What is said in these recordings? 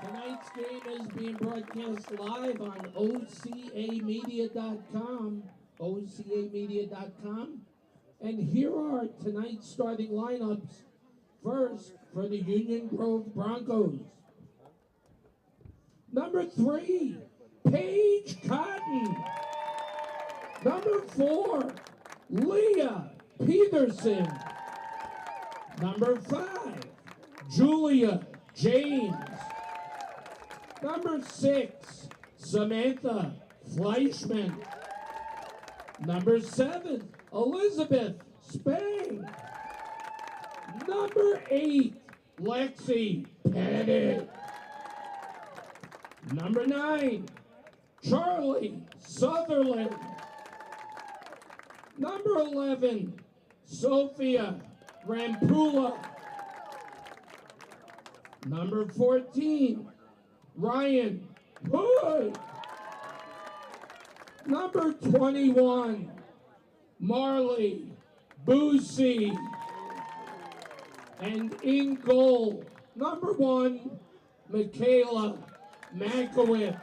Tonight's game is being broadcast live on OCAmedia.com. OCAmedia.com. And here are tonight's starting lineups. First, for the Union Grove Broncos. Number 3, Paige Cotton. Number 4, Leah Peterson. Number 5, Julia James. Number 6, Samantha Fleischman. Number 7, Elizabeth Spang. Number 8, Lexi Pettit. Number 9, Charlie Sutherland. Number 11, Sophia Rampula. Number 14, Ryan Hood. Number 21, Marley Boosie. And in goal, number 1, Michaela Mankowitz.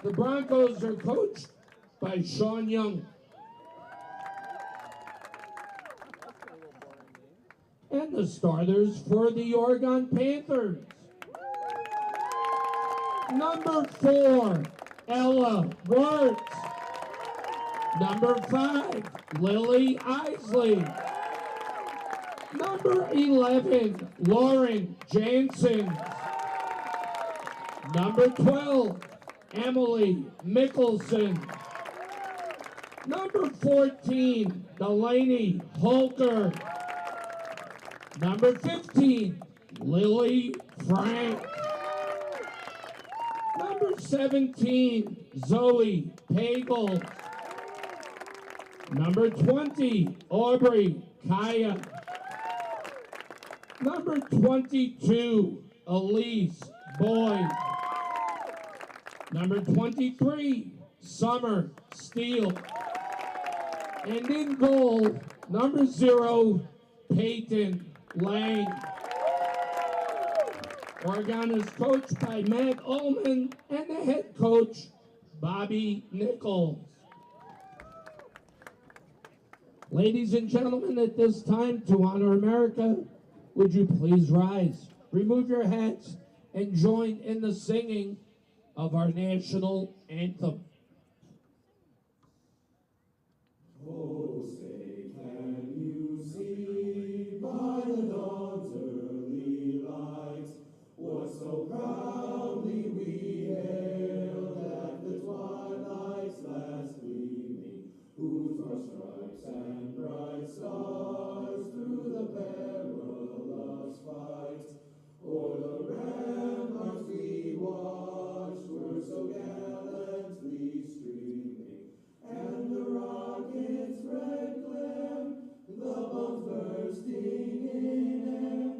The Broncos are coached by Sean Young. And the starters for the Oregon Panthers. Number 4, Ella Wirtz. Number 5, Lily Isley. Number 11, Lauren Jansen. Number 12, Emily Mickelson. Number 14, Delaney Holker. Number 15, Lily Frank. Number 17, Zoe Pagel. Number 20, Aubrey Kaya. Number 22, Elise Boyd. Number 23, Summer Steele. And in goal, number 0, Peyton Lang. Oregon is coached by Matt Ullman and the head coach, Bobby Nichols. Ladies and gentlemen, at this time, to honor America, would you please rise, remove your hats, and join in the singing of our national anthem. Oh, say, can you see by the dawn's early light what so proudly we hailed at the twilight's last gleaming, whose broad stripes and bright stars through the perilous fight o'er the ramparts we watched were so gallantly streaming, and the rocket's red gleam, the bombs bursting in air,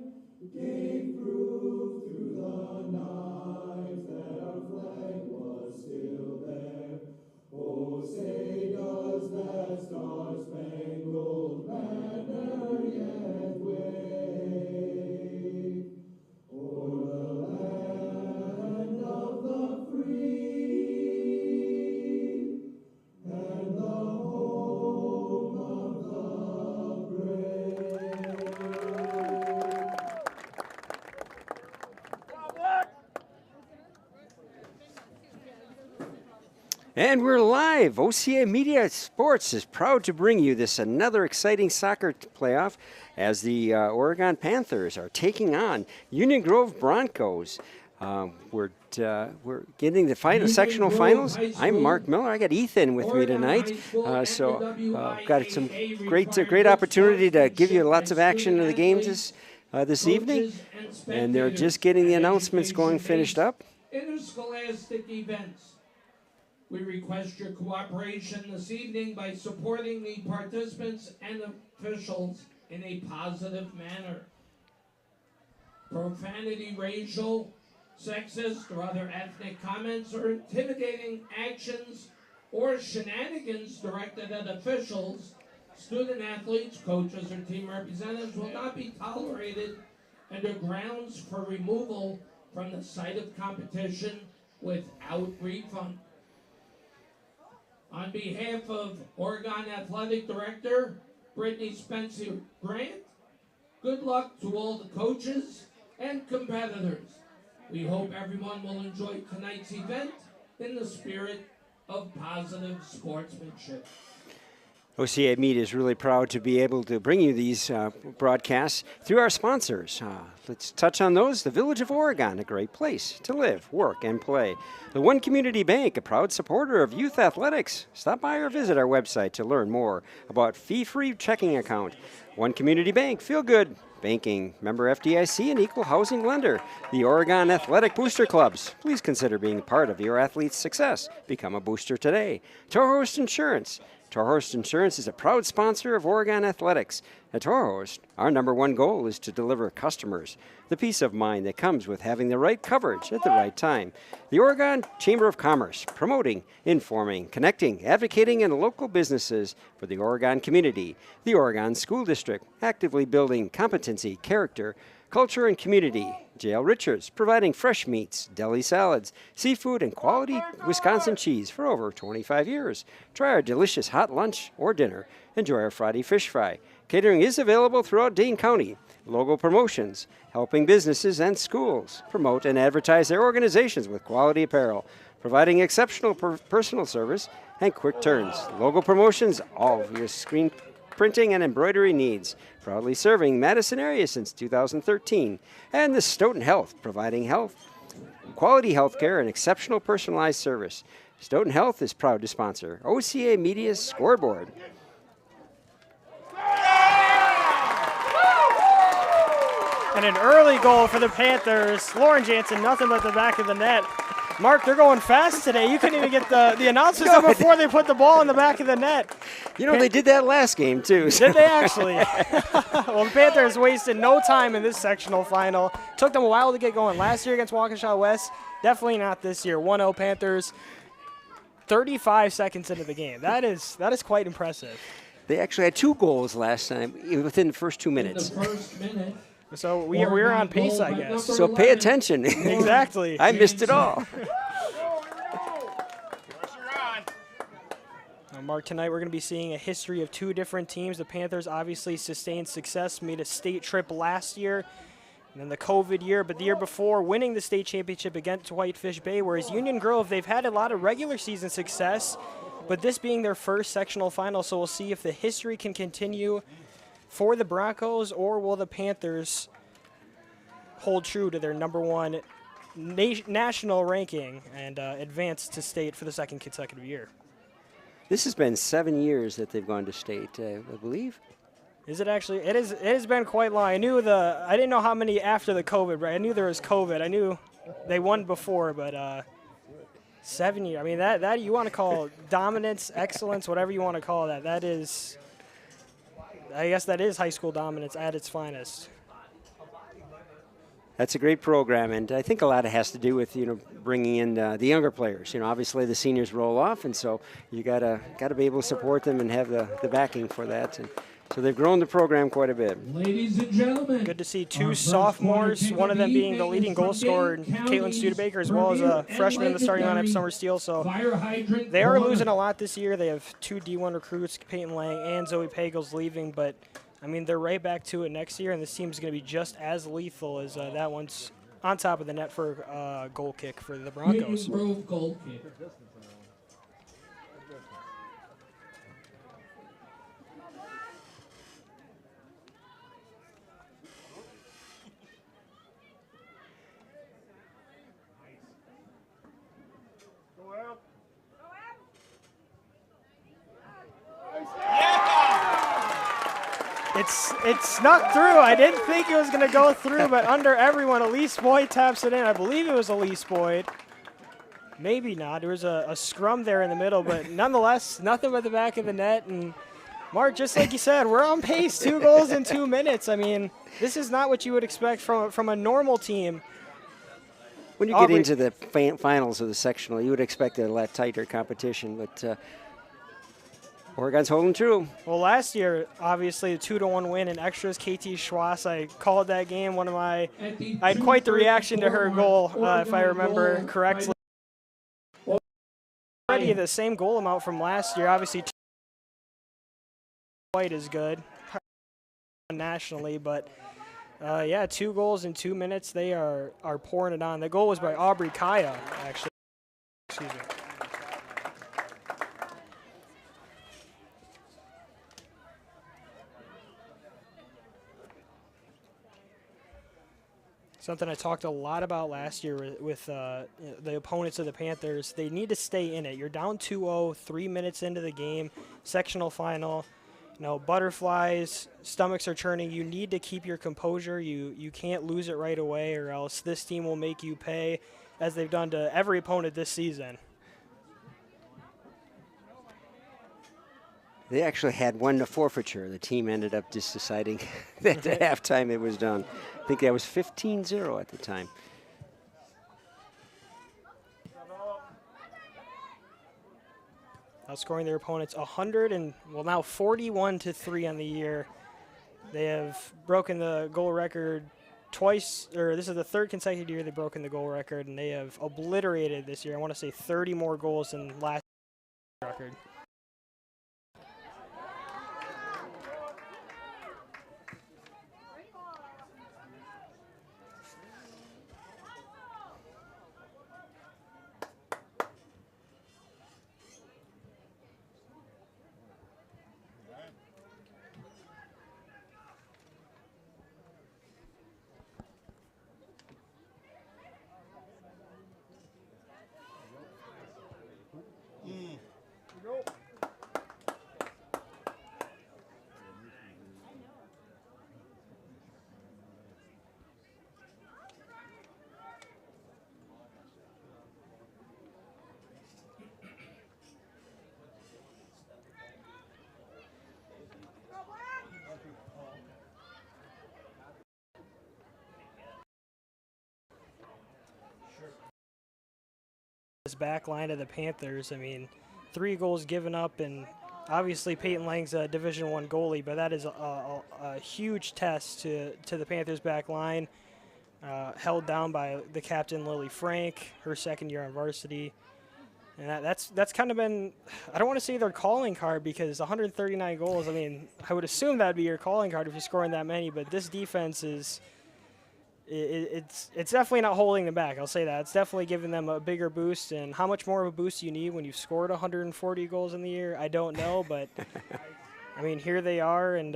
gave proof through the night that our flag was still there. Oh, say does that star-spangled banner yet wave o'er the land of the free and the home of the brave? And we're live. OCA Media Sports is proud to bring you this another exciting soccer playoff as the Oregon Panthers are taking on Union Grove Broncos. We're getting the sectional finals. I'm Mark Miller. I got Ethan with me tonight. Got some great opportunity to give you lots of action in the games this evening. And they're just getting the announcements finished up. Interscholastic events. We request your cooperation this evening by supporting the participants and officials in a positive manner. Profanity, racial, sexist, or other ethnic comments or intimidating actions or shenanigans directed at officials, student athletes, coaches, or team representatives will not be tolerated under grounds for removal from the site of competition without refund. On behalf of Oregon Athletic Director Brittany Spencer Grant, good luck to all the coaches and competitors. We hope everyone will enjoy tonight's event in the spirit of positive sportsmanship. OCA Media is really proud to be able to bring you these broadcasts through our sponsors. Let's touch on those. The Village of Oregon, a great place to live, work, and play. The One Community Bank, a proud supporter of youth athletics. Stop by or visit our website to learn more about fee-free checking account. One Community Bank, feel good banking. Member FDIC and equal housing lender. The Oregon Athletic Booster Clubs. Please consider being part of your athlete's success. Become a booster today. Torhorst Insurance. Torhorst Insurance is a proud sponsor of Oregon Athletics. At Torhorst, our #1 goal is to deliver customers the peace of mind that comes with having the right coverage at the right time. The Oregon Chamber of Commerce, promoting, informing, connecting, advocating, and local businesses for the Oregon community. The Oregon School District, actively building competency, character, culture, and community. J.L. Richards, providing fresh meats, deli salads, seafood, and quality Wisconsin cheese for over 25 years. Try our delicious hot lunch or dinner. Enjoy our Friday fish fry. Catering is available throughout Dane County. Logo promotions, helping businesses and schools promote and advertise their organizations with quality apparel, providing exceptional personal service and quick turns. Logo promotions, all of your screen printing and embroidery needs. Proudly serving Madison area since 2013. And the Stoughton Health, providing health, quality health care, and exceptional personalized service. Stoughton Health is proud to sponsor OCA Media's Scoreboard. And an early goal for the Panthers. Lauren Jansen, nothing but the back of the net. Mark, they're going fast today. You couldn't even get the announcers in before they put the ball in the back of the net. You know, they did that last game, too. Did they actually? Well, the Panthers wasted no time in this sectional final. Took them a while to get going. Last year against Waukesha West, definitely not this year. 1-0 Panthers, 35 seconds into the game. That is quite impressive. They actually had 2 goals last time within the first 2 minutes. In the first minute, So we're on pace, I guess. So pay attention. Exactly. I missed it all. Mark, tonight we're going to be seeing a history of 2 different teams. The Panthers obviously sustained success, made a state trip last year, and then the COVID year, but the year before winning the state championship against Whitefish Bay, whereas Union Grove, they've had a lot of regular season success, but this being their first sectional final, so we'll see if the history can continue for the Broncos, or will the Panthers hold true to their #1 national ranking and advance to state for the 2nd consecutive year. This has been 7 years that they've gone to state, I believe. Is it actually? It has been quite long. I didn't know how many after the COVID, right? I knew there was COVID. I knew they won before, but 7 years. I mean, that you want to call dominance, excellence, whatever you want to call that. That is, I guess that is high school dominance at its finest. That's a great program, and I think a lot of it has to do with bringing in the younger players. Obviously the seniors roll off, and so you gotta be able to support them and have the backing for that. And so they've grown the program quite a bit. ladies and gentlemen. Good to see 2 sophomores, one of them being the leading goal scorer, Caitlin Studebaker, as well as a freshman in the starting lineup, Summer Steele. So they are losing a lot this year. They have 2 D1 recruits, Peyton Lang and Zoe Pagels, leaving, but I mean, they're right back to it next year, and this team's going to be just as lethal as that one's on top of the net for a goal kick for the Broncos. Union Grove goal kick. It snuck through. I didn't think it was going to go through, but under everyone, Elise Boyd taps it in. I believe it was Elise Boyd. Maybe not. There was a scrum there in the middle, but nonetheless, nothing but the back of the net. And Mark, just like you said, we're on pace. 2 goals in 2 minutes. I mean, this is not what you would expect from a normal team. When you get into the finals of the sectional, you would expect a lot tighter competition, but Oregon's holding true. Well, last year, obviously, a 2-1 win in extras. KT Schwass, I called that game. I had quite the reaction to her goal, if I remember correctly. Already the same goal amount from last year. Obviously, quite as good nationally, but yeah, 2 goals in 2 minutes. They are pouring it on. The goal was by Aubrey Kaya, actually. Excuse me. Something I talked a lot about last year with the opponents of the Panthers. They need to stay in it. You're down 2-0, 3 minutes into the game, sectional final. Butterflies, stomachs are churning. You need to keep your composure. You can't lose it right away, or else this team will make you pay, as they've done to every opponent this season. They actually had one to forfeiture. The team ended up just deciding that at halftime it was done. I think that was 15-0 at the time. Outscoring their opponents 41-3 on the year. They have broken the goal record twice, or this is the 3rd consecutive year they've broken the goal record, and they have obliterated this year, I want to say 30 more goals than last year's record. This back line of the Panthers, 3 goals given up, and obviously Peyton Lang's a Division I goalie, but that is a huge test to the Panthers back line, held down by the captain Lily Frank, her 2nd year on varsity. And that's kind of been, I don't want to say their calling card, because 139 goals, I would assume that would be your calling card if you're scoring that many, but this defense is, it's definitely not holding them back. I'll say that. It's definitely giving them a bigger boost, and how much more of a boost you need when you've scored 140 goals in the year, I don't know, but here they are, and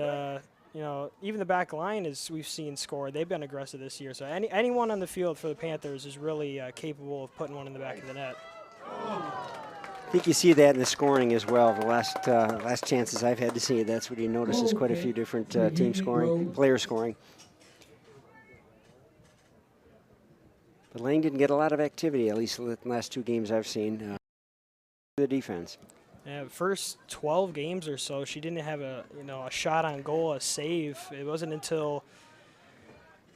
even the back line, as we've seen score, they've been aggressive this year. So anyone on the field for the Panthers is really capable of putting one in the back of the net. I think you see that in the scoring as well. The last chances I've had to see it, that's what you notice is quite a few different team scoring, player scoring. But Lang didn't get a lot of activity, at least the last 2 games I've seen. The defense. Yeah, first 12 games or so, she didn't have a shot on goal, a save. It wasn't until,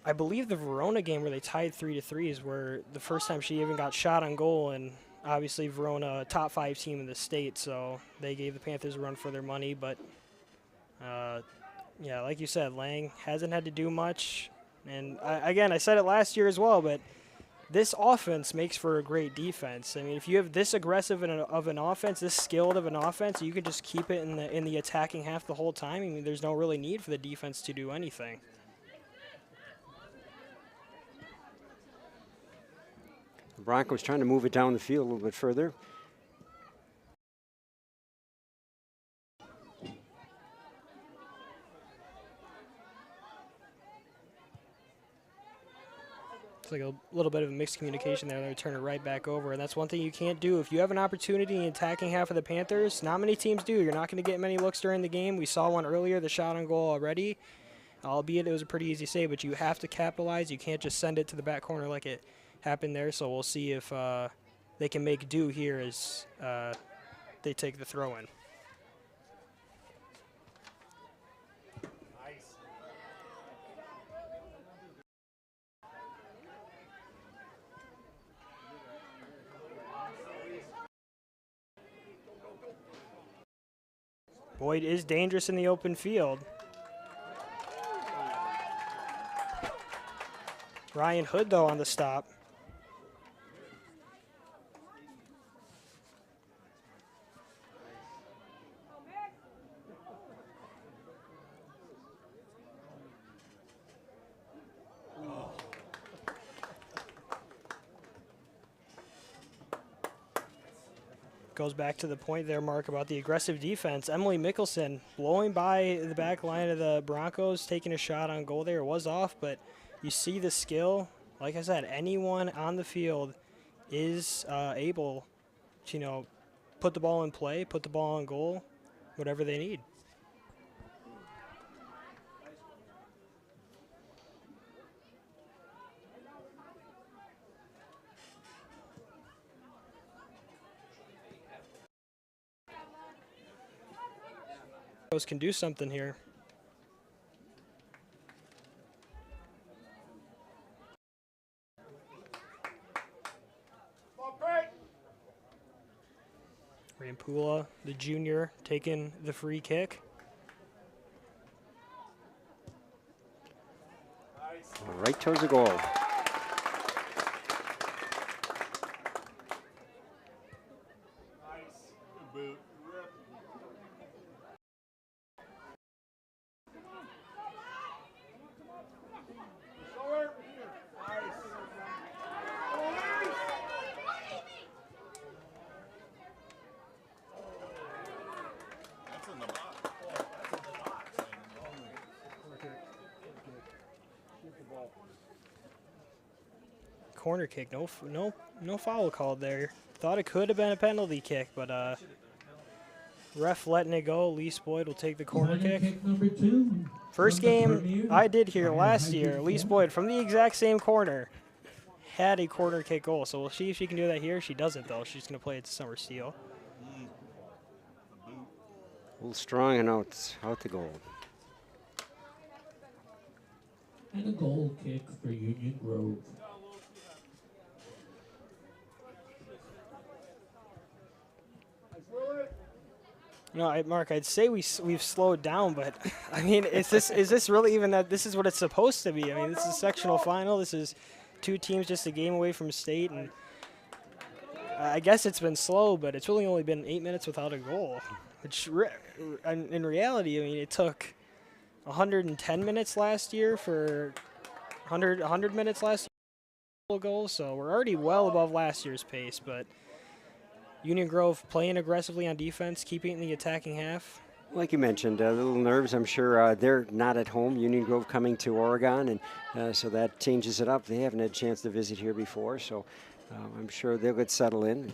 I believe, the Verona game where they tied 3-3 is where the first time she even got shot on goal. And obviously Verona, a top 5 team in the state, so they gave the Panthers a run for their money. But yeah, like you said, Lang hasn't had to do much. And I said it last year as well, but this offense makes for a great defense. If you have this aggressive of an offense, this skilled of an offense, you can just keep it in the attacking half the whole time. There's no really need for the defense to do anything. The Broncos trying to move it down the field a little bit further. It's like a little bit of a mixed communication there. They turn it right back over, and that's one thing you can't do. If you have an opportunity in the attacking half of the Panthers, not many teams do. You're not going to get many looks during the game. We saw one earlier, the shot on goal already, albeit it was a pretty easy save, but you have to capitalize. You can't just send it to the back corner like it happened there, so we'll see if they can make do here as they take the throw in. Boyd is dangerous in the open field. Ryan Hood, though, on the stop. Goes back to the point there, Mark, about the aggressive defense. Emily Mickelson blowing by the back line of the Broncos, taking a shot on goal there. It was off, but you see the skill. Like I said, anyone on the field is able to, put the ball in play, put the ball on goal, whatever they need. Can do something here. Rampula, the junior, taking the free kick. Right towards the goal. Corner kick, no foul called there. Thought it could have been a penalty kick, but ref letting it go. Elise Boyd will take the corner kick. Number 2. First game I did here last year, Elise Boyd from the exact same corner had a corner kick goal. So we'll see if she can do that here. She doesn't though. She's going to play it to Summer Steele. A little strong and out the goal. And a goal kick for Union Grove. No, Mark, I'd say we've slowed down, but I mean, is this really even that? This is what it's supposed to be. I mean, this is a sectional final. This is two teams just a game away from state, and I guess it's been slow, but it's really only been 8 minutes without a goal. Which, in reality, I mean, it took 110 minutes last year for 100 minutes last year goals, so we're already well above last year's pace, but Union Grove playing aggressively on defense, keeping it in the attacking half. Like you mentioned, a little nerves. I'm sure they're not at home. Union Grove coming to Oregon, and so that changes it up. They haven't had a chance to visit here before, so I'm sure they'll get settled in.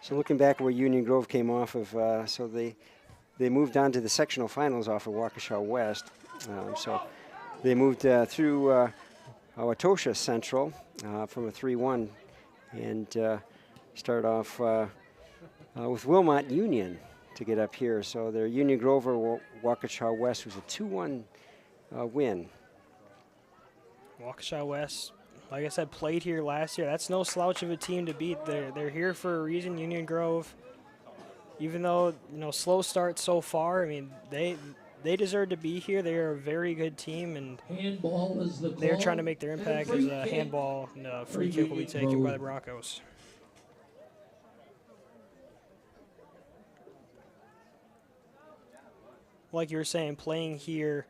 So looking back where Union Grove came off of, so they moved on to the sectional finals off of Waukesha West. So they moved through Wauwatosa Central from a 3-1 and start off with Wilmot Union to get up here. So their Union Grove over Waukesha West was a 2-1 win. Waukesha West, like I said, played here last year. That's no slouch of a team to beat. They're here for a reason. Union Grove, even though slow start so far, I mean they deserve to be here. They are a very good team, and handball is the they're trying to make their impact as a handball, and a free kick will be taken by the Broncos. Like you were saying, playing here,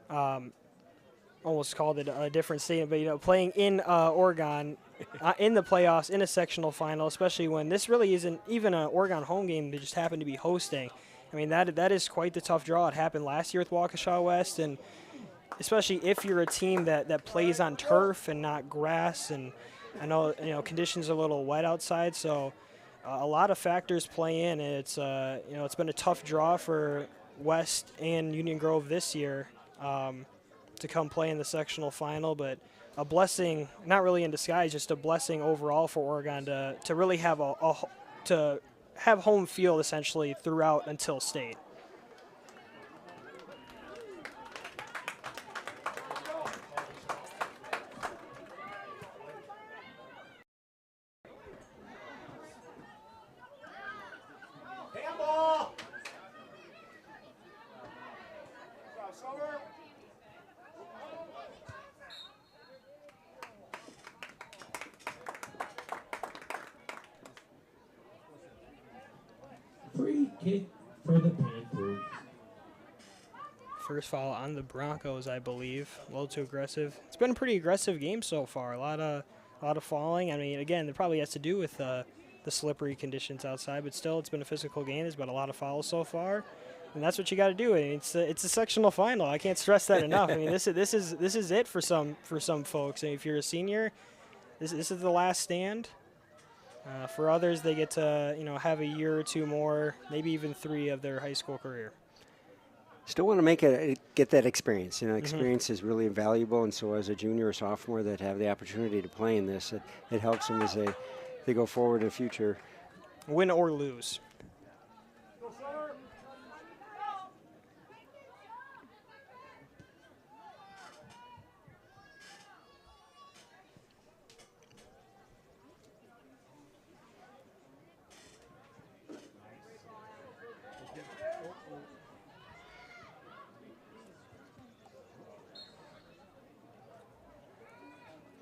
almost called it a different statement, but playing in Oregon, in the playoffs, in a sectional final, especially when this really isn't even an Oregon home game. They just happen to be hosting. I mean, that is quite the tough draw. It happened last year with Waukesha West, and especially if you're a team that plays on turf and not grass, and I know conditions are a little wet outside, so a lot of factors play in. And it's it's been a tough draw for West and Union Grove this year to come play in the sectional final, but a blessing, not really in disguise, just a blessing overall for Oregon to really have to have home field essentially throughout until state. free kick for the Panthers. First foul on the Broncos, I believe. A little too aggressive. It's been a pretty aggressive game so far. A lot of falling. I mean, again, it probably has to do with the slippery conditions outside, but still, it's been a physical game. There's been a lot of fouls so far, and that's what you got to do. And it's a sectional final. I can't stress that enough. I mean, this is it for some folks. And if you're a senior, this is the last stand. For others, they get to have a year or two more, maybe even 3 of their high school career. Still want to get that experience. Experience is really valuable, and so as a junior or sophomore that have the opportunity to play in this, it helps them as they go forward in the future. Win or lose.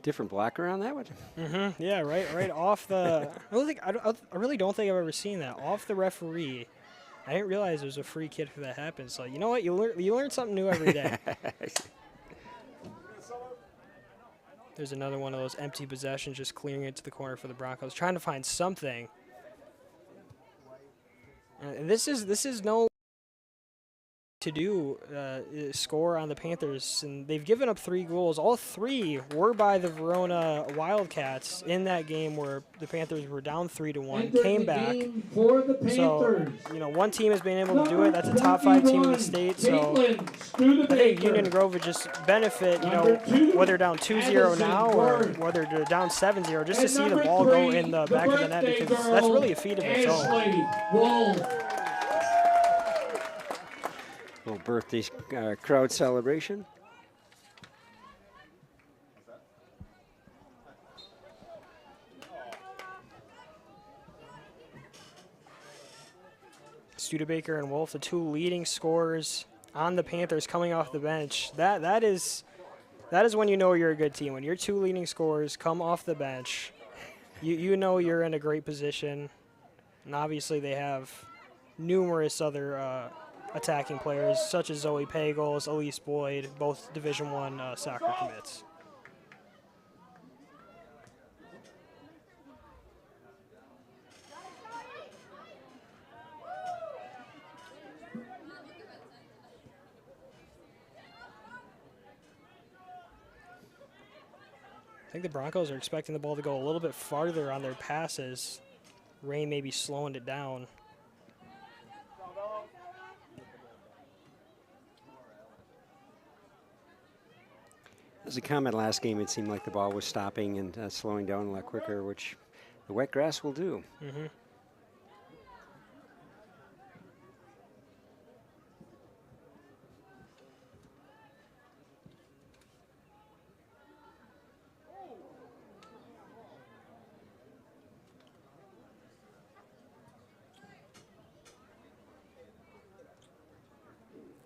Different blocker on that one. Yeah, right off the. I really don't think I've ever seen that off the referee. I didn't realize it was a free kick if that happened. So you know what, you learn something new every day. There's another one of those empty possessions, just clearing it to the corner for the Broncos, trying to find something. And this is no to do score on the Panthers, and they've given up 3 goals. All 3 were by the Verona Wildcats in that game where the Panthers were down 3-1, came back. So, one team has been able to do it. That's a top 5 team in the state. So I think Union Grove would just benefit, whether they're down 2-0 now or whether they're down 7-0, just to see the ball go in the back of the net, because that's really a feat of its own. Little birthday crowd celebration. Studebaker and Wolf, the 2 leading scorers on the Panthers coming off the bench. That is when you know you're a good team. When your 2 leading scorers come off the bench, you know you're in a great position. And obviously they have numerous other attacking players, such as Zoe Pagels, Elise Boyd, both Division I soccer commits. I think the Broncos are expecting the ball to go a little bit farther on their passes. Rain may be slowing it down. As a comment last game, it seemed like the ball was stopping and slowing down a lot quicker, which the wet grass will do.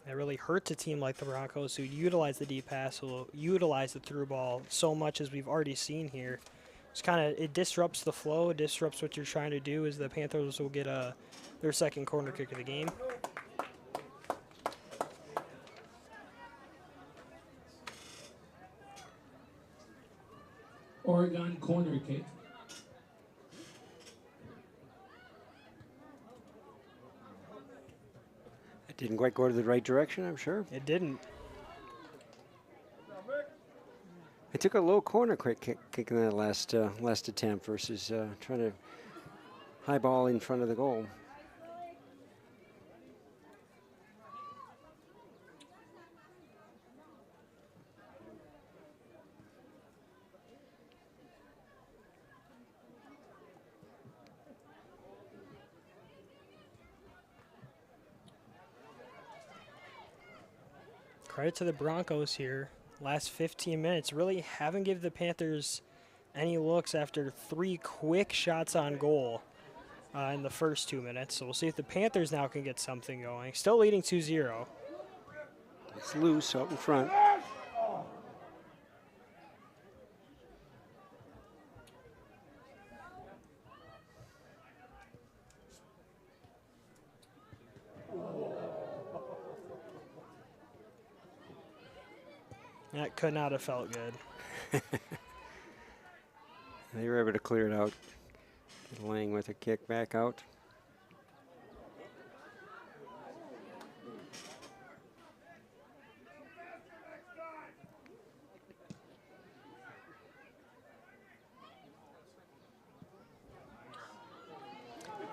It really hurts a team like the Broncos, who utilize the deep pass, who utilize the through ball so much, as we've already seen here. It disrupts the flow, it disrupts what you're trying to do, as the Panthers will get their second corner kick of the game. Oregon corner kick. It didn't quite go to the right direction, I'm sure. It didn't. It took a low corner quick kick in that last attempt versus trying to high ball in front of the goal. Credit to the Broncos here. Last 15 minutes really haven't given the Panthers any looks after 3 quick shots on goal in the first 2 minutes. So we'll see if the Panthers now can get something going. Still leading 2-0. It's loose out in front. That could not have felt good. They were able to clear it out. Lang with a kick back out.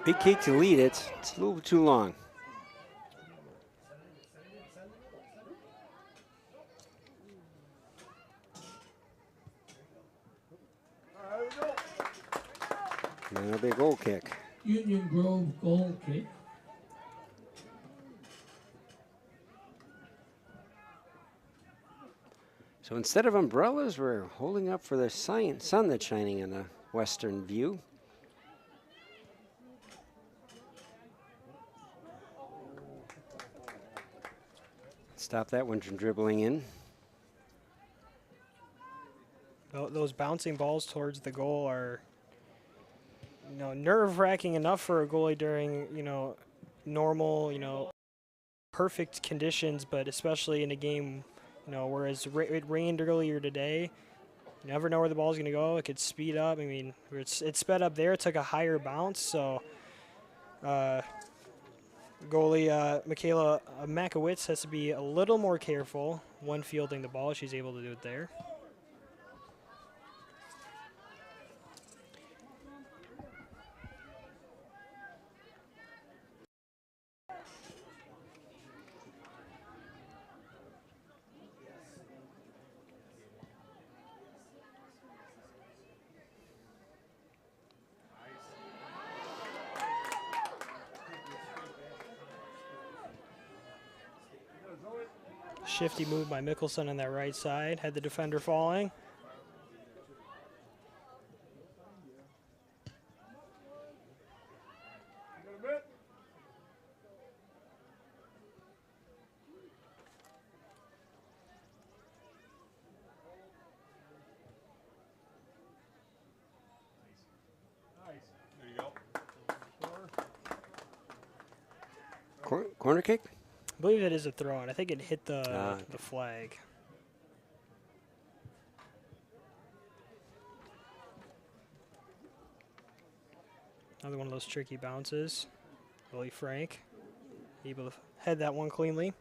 Big kick to lead it. It's a little too long. And a big goal kick. Union Grove goal kick. So instead of umbrellas, we're holding up for the sun that's shining in the western view. Stop that one from dribbling in. Those bouncing balls towards the goal are, nerve-wracking enough for a goalie during, normal, perfect conditions, but especially in a game, whereas it rained earlier today, you never know where the ball's going to go. It could speed up. I mean, it sped up there. It took a higher bounce, so goalie Michaela Makowitz has to be a little more careful when fielding the ball. She's able to do it there. Shifty move by Mickelson on that right side. Had the defender falling. Corner kick? I believe it is a throw, and I think it hit the flag. Another one of those tricky bounces. Willie Frank able to head that one cleanly.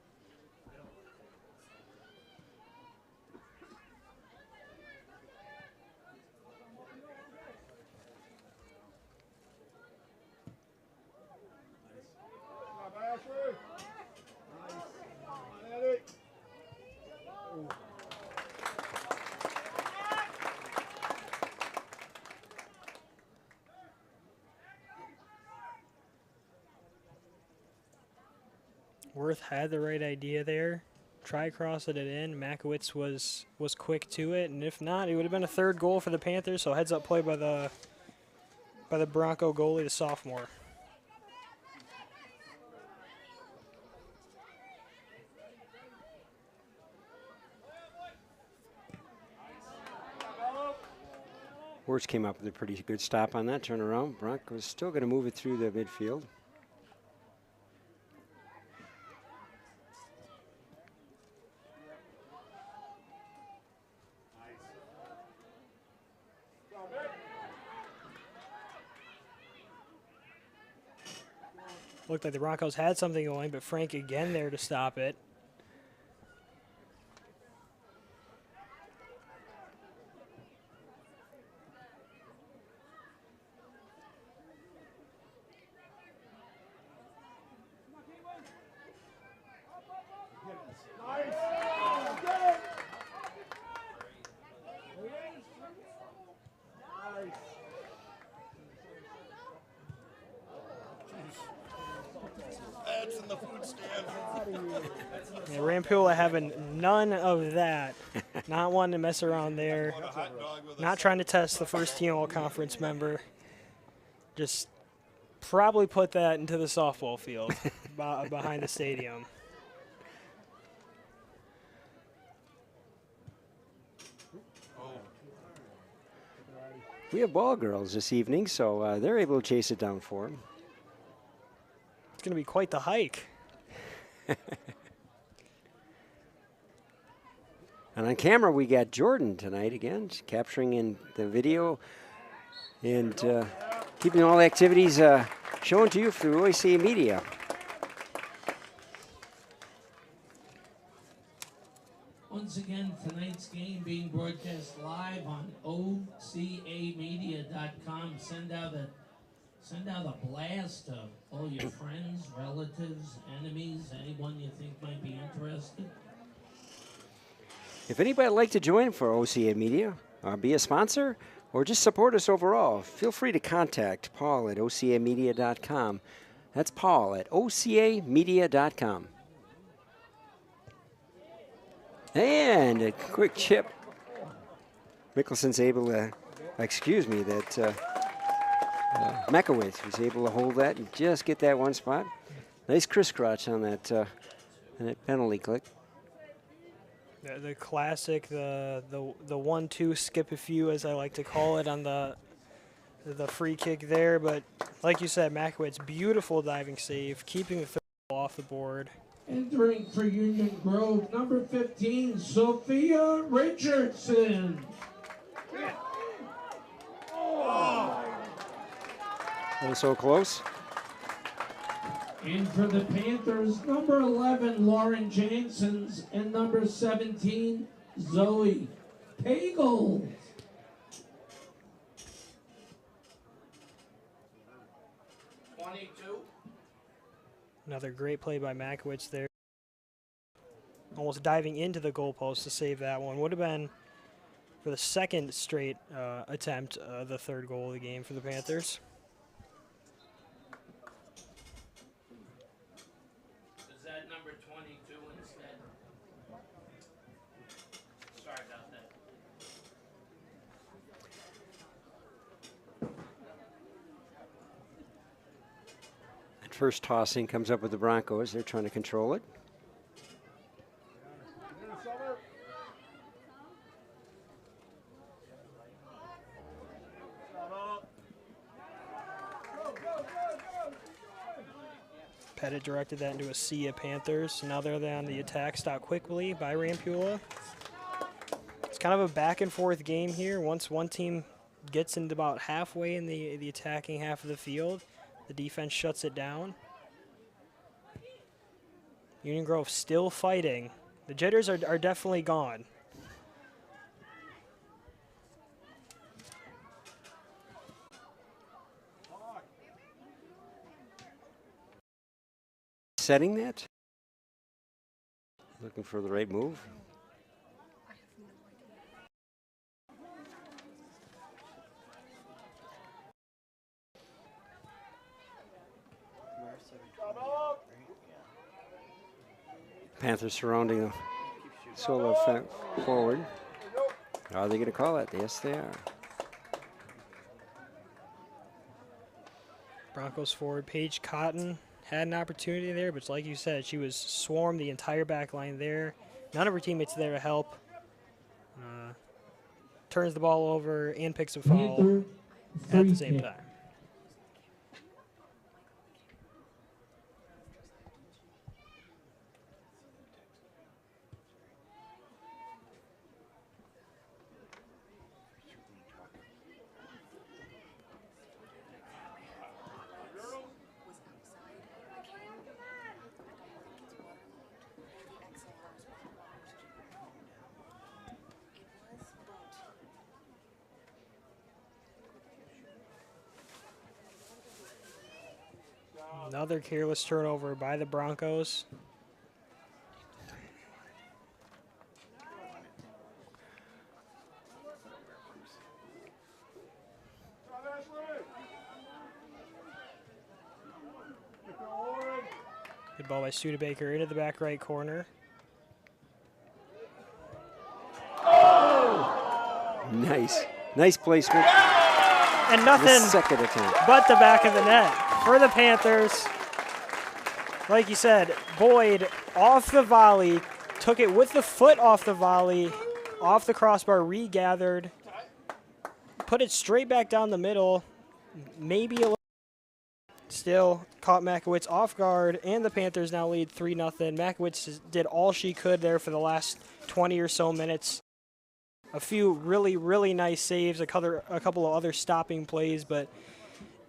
Worth had the right idea there. Try crossing it in. Makowitz was quick to it, and if not, it would have been a third goal for the Panthers. So heads up play by the Bronco goalie, the sophomore. Wirtz came up with a pretty good stop on that turnaround. Broncos still going to move it through the midfield. Looked like the Broncos had something going, but Frank again there to stop it. Yeah, Rampula having none of that. Not wanting to mess around there. Not trying to test the first team all-conference member. Just probably put that into the softball field behind the stadium. We have ball girls this evening, so they're able to chase it down for him. It's going to be quite the hike. And on camera, we got Jordan tonight again, capturing in the video and keeping all the activities shown to you through OCA Media. Once again, tonight's game being broadcast live on OCAmedia.com. Send out a blast to all your friends, relatives, enemies, anyone you think might be interested. If anybody would like to join for OCA Media, be a sponsor, or just support us overall, feel free to contact Paul at OCAmedia.com. That's Paul at OCAmedia.com. And a quick chip. Mickelson's able to, Mekowitz was able to hold that and just get that one spot. Nice crisscross on that penalty click. The classic, the 1-2 skip a few, as I like to call it, on the free kick there. But like you said, Makowitz, beautiful diving save, keeping the third ball off the board. Entering for Union Grove, number 15, Sophia Richardson. Oh, so close. And for the Panthers, number 11, Lauren Jansons, and number 17, Zoe Pagel. Another great play by Makowitz there. Almost diving into the goalpost to save that one. Would have been, for the second straight attempt, the third goal of the game for the Panthers. Is that number 22 instead? Sorry about that. First tossing comes up with the Broncos. They're trying to control it. Pettit directed that into a sea of Panthers. So now they're on the attack, stopped quickly by Rampula. It's kind of a back and forth game here. Once one team gets into about halfway in the attacking half of the field, the defense shuts it down. Union Grove still fighting. The jitters are definitely gone. Setting that. Looking for the right move. Panthers surrounding the solo forward. Are they going to call it? Yes, they are. Broncos forward, Paige Cotton had an opportunity there, but like you said, she was swarmed the entire back line there. None of her teammates there to help. Turns the ball over and picks a foul at the same time. Another careless turnover by the Broncos. Good ball by Studebaker into the back right corner. Nice placement. And nothing The second attempt. but the back of the net for the Panthers. Like you said, Boyd off the volley, took it with the foot off the volley, off the crossbar, regathered, put it straight back down the middle, maybe a little. still caught Makowitz off guard, and the Panthers now lead 3-0. Makowitz did all she could there for the last 20 or so minutes. A few really, really nice saves, a couple of other stopping plays, but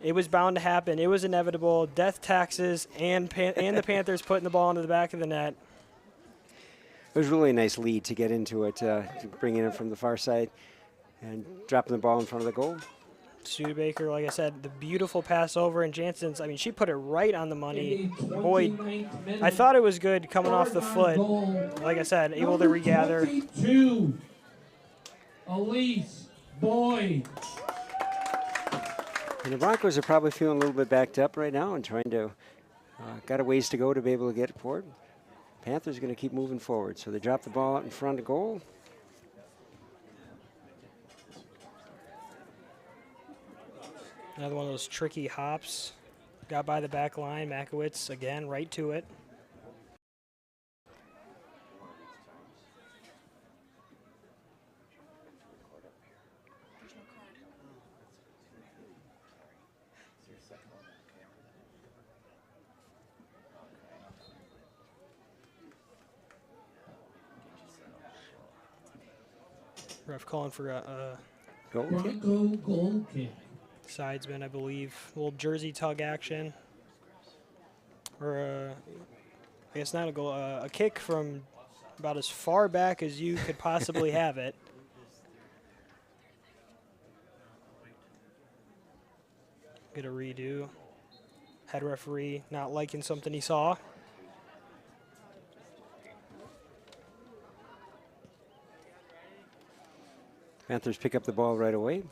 it was bound to happen. It was inevitable. Death taxes and the Panthers putting the ball into the back of the net. It was really a nice lead to get into it, bringing it from the far side and dropping the ball in front of the goal. Studebaker, like I said, the beautiful pass over, and Jansen's, I mean, she put it right on the money. Boyd, I thought it was good coming off the foot. Like I said, able to regather. 22, Elise Boyd. And the Broncos are probably feeling a little bit backed up right now and trying to, got a ways to go to be able to get it forward. Panthers are going to keep moving forward. So they drop the ball out in front of goal. Another one of those tricky hops. Got by the back line. Makowitz, again, right to it. Ref calling for a Bronco goal kick. sidesman, I believe. A little jersey tug action. Or I guess not a goal, a kick from about as far back as you could possibly have it. Get a redo. Head referee not liking something he saw. Panthers pick up the ball right away.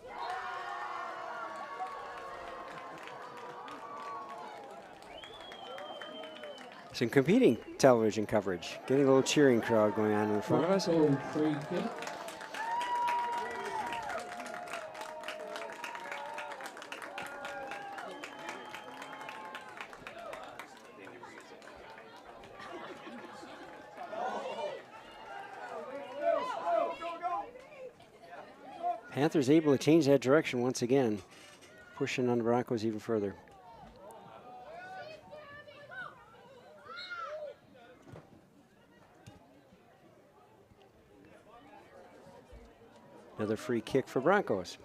Some competing television coverage. Getting a little cheering crowd going on in front of us. Bronco free kick. Panthers able to change that direction once again, pushing on the Broncos even further. Another free kick for Broncos.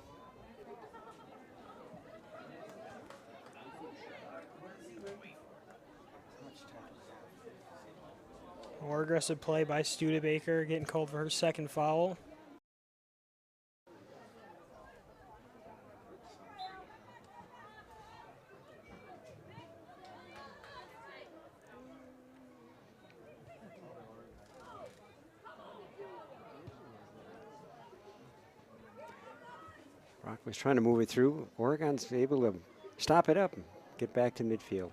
More aggressive play by Studebaker, getting called for her second foul. Was trying to move it through. Oregon's able to stop it up and get back to midfield.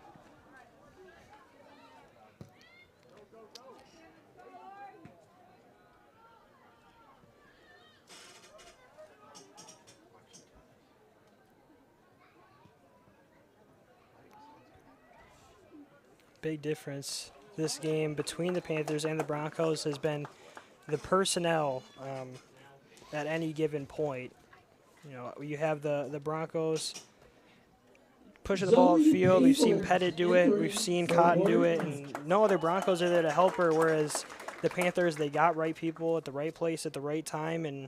Big difference this game between the Panthers and the Broncos has been the personnel at any given point. You know, you have the Broncos pushing the ball upfield. We've seen Pettit do it. We've seen Cotton do it. And no other Broncos are there to help her, whereas the Panthers, they got right people at the right place at the right time. And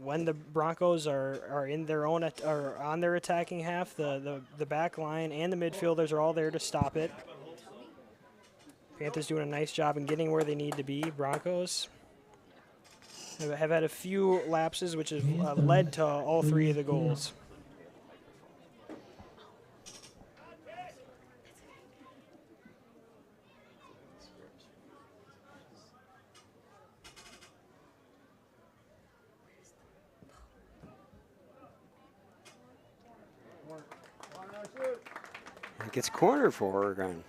when the Broncos are in their own or on their attacking half, the back line and the midfielders are all there to stop it. Panthers doing a nice job in getting where they need to be. Broncos have had a few lapses, which has led to all three of the goals. It gets cornered for Oregon.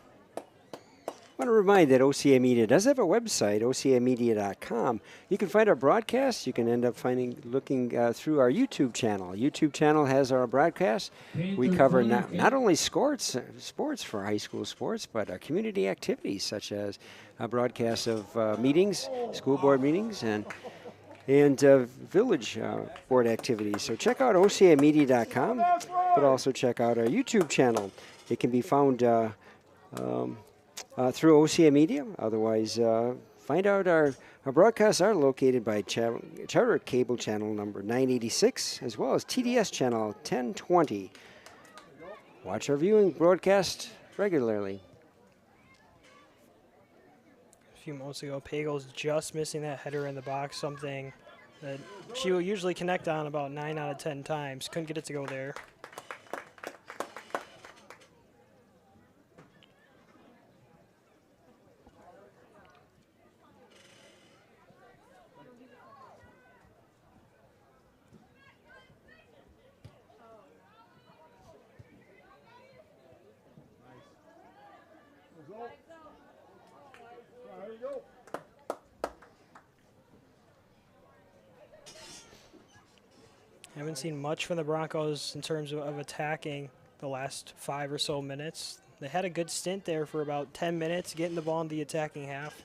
I want to remind that OCA Media does have a website, ocamedia.com. You can find our broadcasts. You can end up looking through our YouTube channel. YouTube channel has our broadcasts. We cover not only sports for high school sports, but community activities such as broadcasts of meetings, school board meetings, and and village board activities. So check out OCAmedia.com, but also check out our YouTube channel. It can be found through OCA Media. Otherwise, find out our broadcasts are located by Charter Cable Channel number 986, as well as TDS Channel 1020. Watch our viewing broadcast regularly. A few moments ago, Pagel's just missing that header in the box, something that she will usually connect on about 9 out of 10 times. Couldn't get it to go there. Haven't seen much from the Broncos in terms of attacking the last 5 or so minutes. They had a good stint there for about 10 minutes, getting the ball in the attacking half.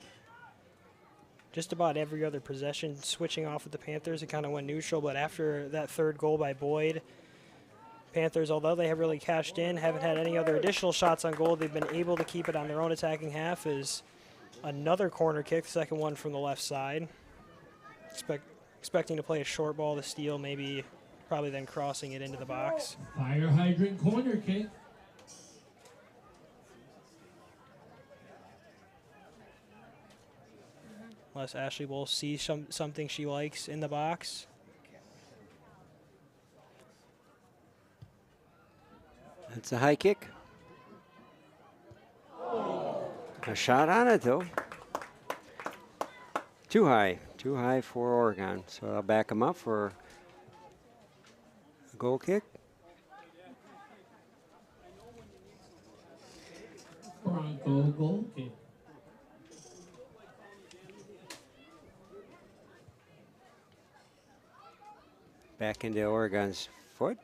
Just about every other possession switching off with the Panthers, it kind of went neutral, but after that third goal by Boyd, Panthers, although they have really cashed in, haven't had any other additional shots on goal. They've been able to keep it on their own attacking half. Is another corner kick, second one from the left side. Expecting to play a short ball to steal, maybe probably then crossing it into the box. Fire hydrant corner kick. Unless Ashley will see something she likes in the box. That's a high kick. A shot on it, though. Too high for Oregon. So I'll back them up for a goal kick. Bronco goal kick. Back into Oregon's foot.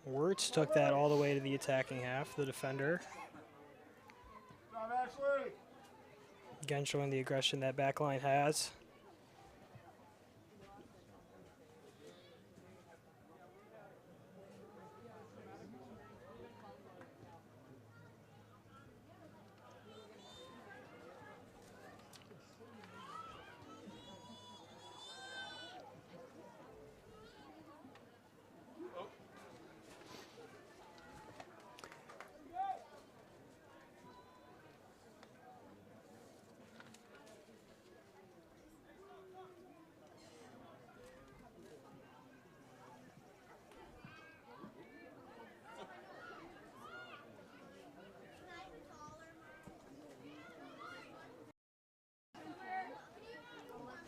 Wirtz took that all the way to the attacking half, the defender. Again, showing the aggression that backline has.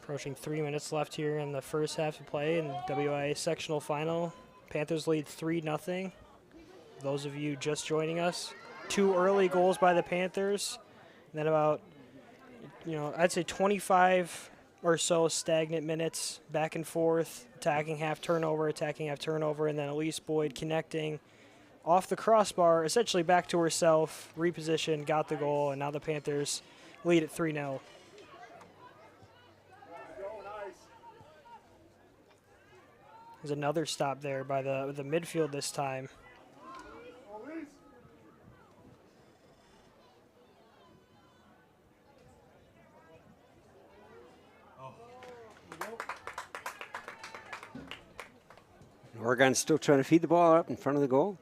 Approaching 3 minutes left here in the first half of play in the WIAA Sectional Final. Panthers lead 3-0. Those of you just joining us, 2 early goals by the Panthers, and then about, I'd say 25 or so stagnant minutes back and forth, attacking half turnover, and then Elise Boyd connecting off the crossbar, essentially back to herself, repositioned, got the goal, and now the Panthers lead at 3-0. There's another stop there by the midfield this time. Oregon's still trying to feed the ball up in front of the goal.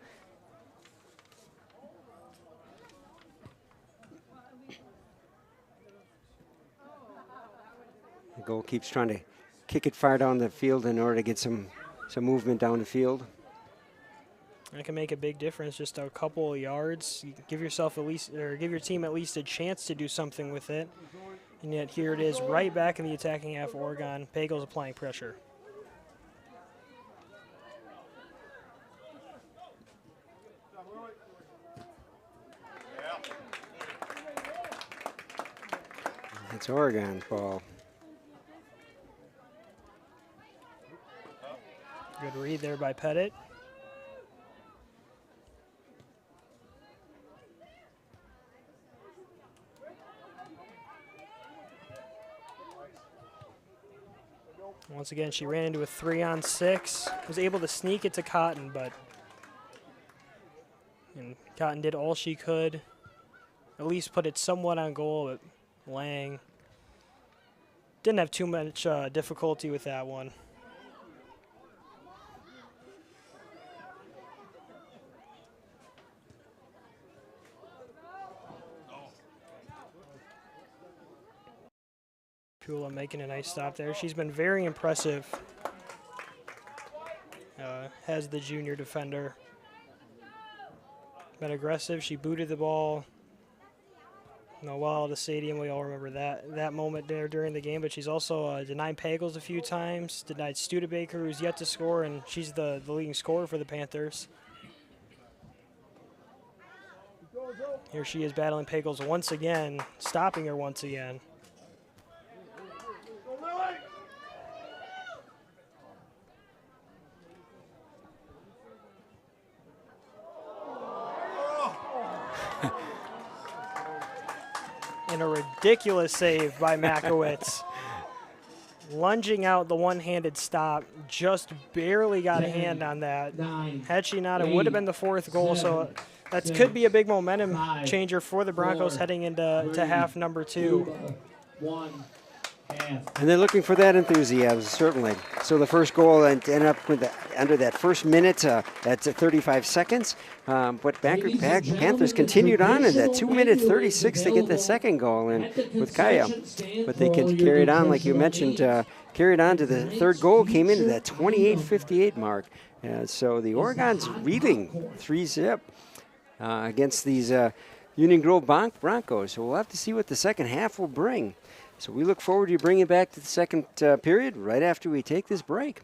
The goal keeps trying to kick it far down the field in order to get some movement down the field. That can make a big difference, just a couple of yards. You give yourself at least, or give your team at least a chance to do something with it. And yet here it is, right back in the attacking half of Oregon. Pagel's applying pressure. It's Oregon's ball. Good Good read there by Pettit. Once again, she ran into a 3-on-6. Was able to sneak it to Cotton, and Cotton did all she could. At least put it somewhat on goal, but Lang didn't have too much difficulty with that one. Pula making a nice stop there. She's been very impressive as the junior defender. Been aggressive. She booted the ball well at the stadium. We all remember that moment there during the game. But she's also denied Pagels a few times, denied Studebaker, who's yet to score, and she's the leading scorer for the Panthers. Here she is battling Pagels once again, stopping her once again. And a ridiculous save by Makowitz. Lunging out the one-handed stop, just barely got a hand on that. Had she not, it would have been the 4th goal, so that could be a big momentum changer for the Broncos heading into half number 2. And they're looking for that enthusiasm, certainly. So the first goal ended up with under that first minute at 35 seconds. But Panthers continued on in that 2-minute 36 to get the second goal in with Kaya. But they carried on, like you mentioned, carried on to the third goal, came into that 28:58 mark. So the Oregon's reeling 3-0 against these Union Grove Broncos. So we'll have to see what the second half will bring. So we look forward to bringing it back to the second period right after we take this break.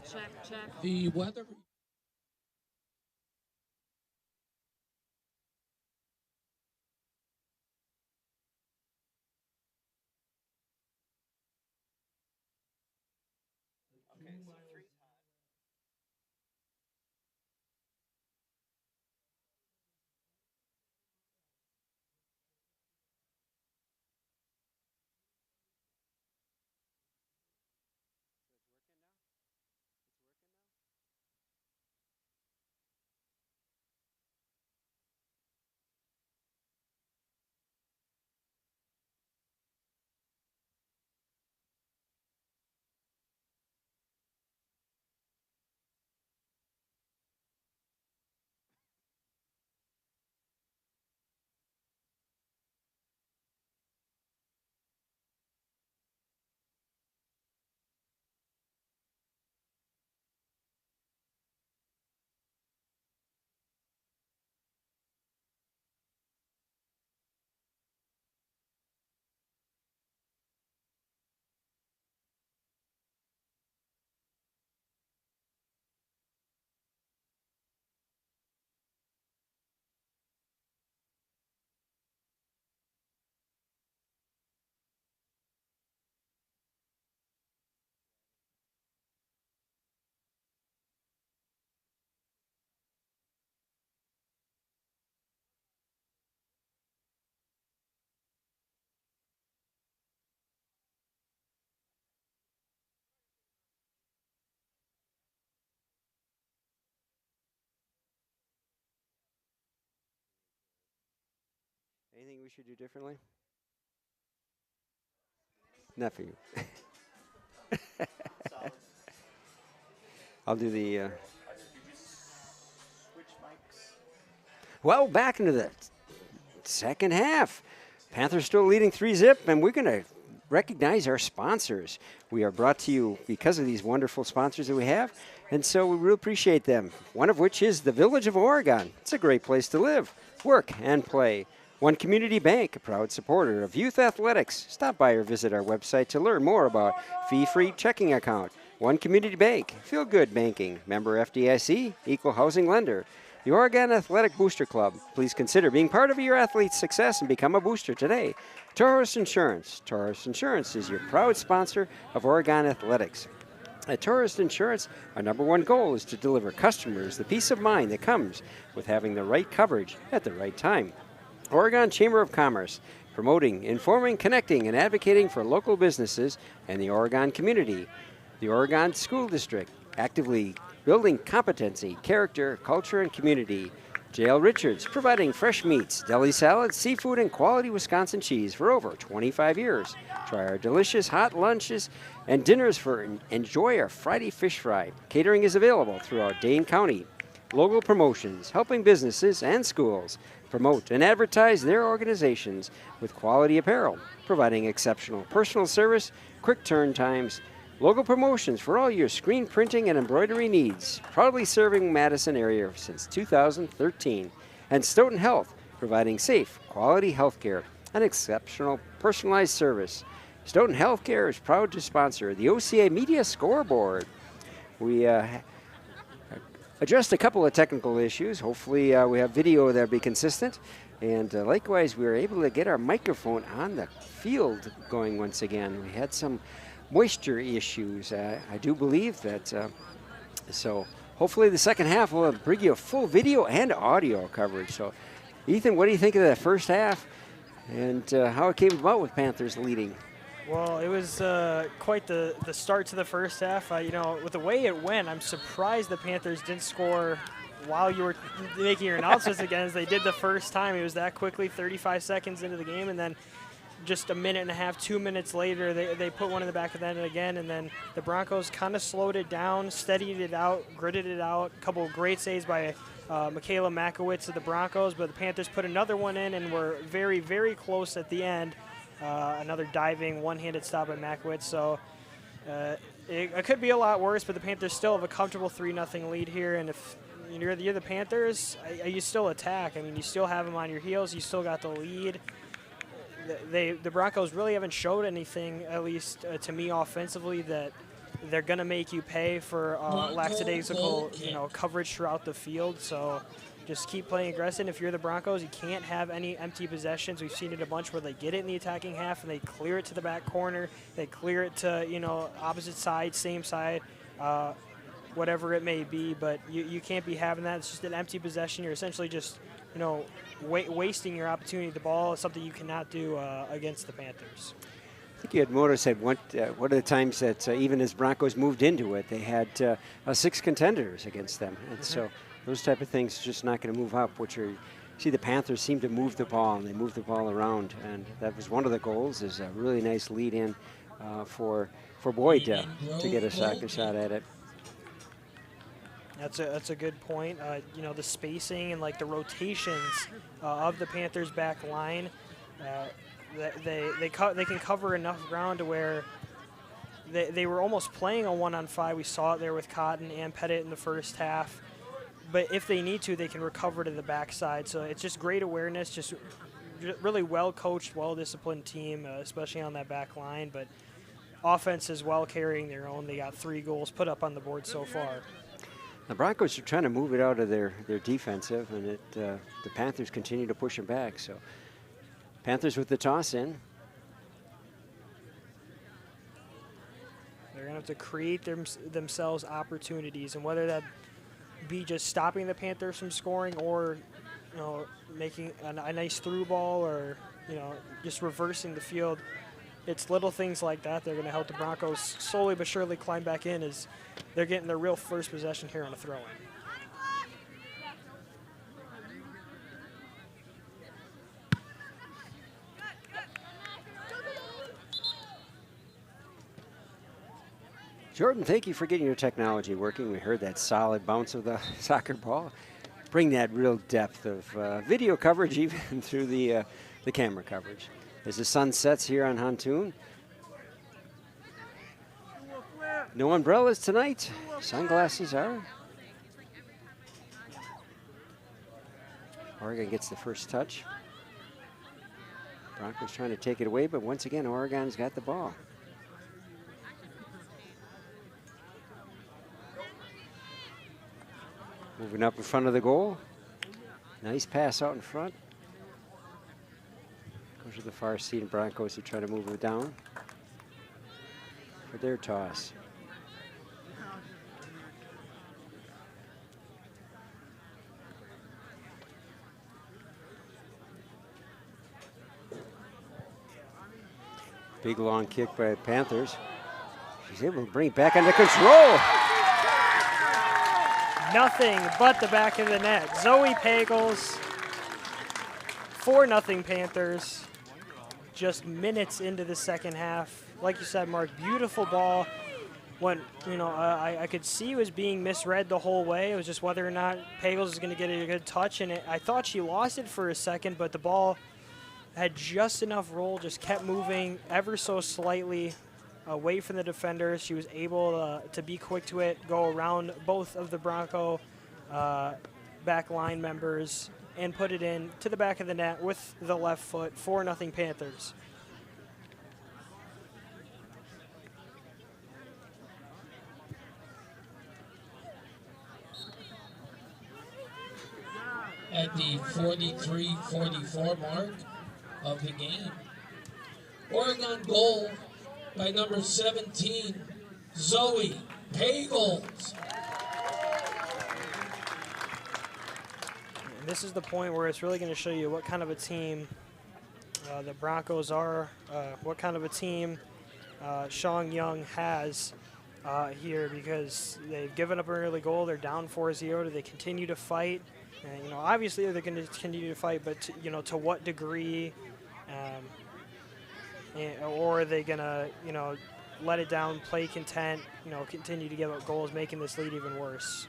Check. The weather. Anything we should do differently? Not for you. I'll do the. Well, back into the second half. Panthers still leading 3-zip, and we're going to recognize our sponsors. We are brought to you because of these wonderful sponsors that we have, and so we really appreciate them. One of which is the Village of Oregon. It's a great place to live, work, and play. One Community Bank, a proud supporter of youth athletics. Stop by or visit our website to learn more about fee-free checking account. One Community Bank, feel good banking. Member FDIC, equal housing lender. The Oregon Athletic Booster Club. Please consider being part of your athlete's success and become a booster today. Taurus Insurance. Taurus Insurance is your proud sponsor of Oregon Athletics. At Taurus Insurance, our #1 goal is to deliver customers the peace of mind that comes with having the right coverage at the right time. Oregon Chamber of Commerce, promoting, informing, connecting, and advocating for local businesses and the Oregon community. The Oregon School District, actively building competency, character, culture, and community. J.L. Richards, providing fresh meats, deli salads, seafood, and quality Wisconsin cheese for over 25 years. Try our delicious hot lunches and dinners for enjoy our Friday fish fry. Catering is available throughout Dane County. Local promotions, helping businesses and schools promote and advertise their organizations with quality apparel, providing exceptional personal service, quick turn times, local promotions for all your screen printing and embroidery needs, proudly serving Madison area since 2013. And Stoughton Health, providing safe, quality health care and exceptional personalized service. Stoughton Healthcare is proud to sponsor the OCA Media Scoreboard. We addressed a couple of technical issues. Hopefully we have video that'll be consistent. And likewise, we were able to get our microphone on the field going once again. We had some moisture issues. I do believe that. So hopefully the second half will bring you a full video and audio coverage. So Ethan, what do you think of that first half and how it came about with Panthers leading? Well, it was quite the start to the first half. With the way it went, I'm surprised the Panthers didn't score while you were making your announcements again, as they did the first time. It was that quickly, 35 seconds into the game, and then just a minute and a half, 2 minutes later, they put one in the back of the net again, and then the Broncos kind of slowed it down, steadied it out, gritted it out. A couple of great saves by Michaela Makowitz of the Broncos, but the Panthers put another one in and were very, very close at the end. Another diving, one-handed stop by Makowitz. So it could be a lot worse, but the Panthers still have a comfortable 3-0 lead here. And if you're the Panthers, you still attack. I mean, you still have them on your heels. You still got the lead. The Broncos really haven't showed anything, at least to me offensively, that they're going to make you pay for lackadaisical, coverage throughout the field. So just keep playing aggressive. If you're the Broncos, you can't have any empty possessions. We've seen it a bunch where they get it in the attacking half and they clear it to the back corner. They clear it to, opposite side, same side, whatever it may be. But you can't be having that. It's just an empty possession. You're essentially just, wasting your opportunity. The ball is something you cannot do against the Panthers. I think you had noticed that one of the times that even as Broncos moved into it, they had 6 contenders against them. And so those type of things just not going to move up, see the Panthers seem to move the ball, and they move the ball around. And that was one of the goals, is a really nice lead in for Boyd to get a soccer shot at it. That's a good point. The spacing and the rotations of the Panthers back line, they can cover enough ground to where they were almost playing a 1-on-5. We saw it there with Cotton and Pettit in the first half. But if they need to, they can recover to the backside. So it's just great awareness, just really well-coached, well-disciplined team, especially on that back line. But offense is well carrying their own. They got 3 goals put up on the board so far. The Broncos are trying to move it out of their defensive, and the Panthers continue to push them back. So Panthers with the toss in. They're going to have to create themselves opportunities, and whether that be just stopping the Panthers from scoring or, making a nice through ball or, just reversing the field. It's little things like that that are going to help the Broncos slowly but surely climb back in as they're getting their real first possession here on a throw-in. Jordan, thank you for getting your technology working. We heard that solid bounce of the soccer ball. Bring that real depth of video coverage even through the camera coverage. As the sun sets here on Huntoon. No umbrellas tonight. Sunglasses are. Oregon gets the first touch. Broncos trying to take it away, but once again, Oregon's got the ball. Moving up in front of the goal. Nice pass out in front. Goes to the far seat, and Broncos are trying to move it down for their toss. Big long kick by the Panthers. She's able to bring it back under control. Nothing but the back of the net. Zoe Pagels, 4-0 Panthers. Just minutes into the second half. Like you said, Mark, beautiful ball. When, I could see it was being misread the whole way. It was just whether or not Pagels was going to get a good touch. And I thought she lost it for a second, but the ball had just enough roll, just kept moving ever so slightly away from the defenders. She was able to be quick to it, go around both of the Bronco back line members, and put it in to the back of the net with the left foot. 4-0 Panthers. At the 43-44 mark of the game. Oregon goal by number 17, Zoe Pagels. And this is the point where it's really going to show you what kind of a team the Broncos are, what kind of a team Shang Young has here, because they've given up an early goal. They're down 4-0. Do they continue to fight? And, obviously they're going to continue to fight, but to what degree? Or are they going to, let it down, play content, continue to give up goals, making this lead even worse?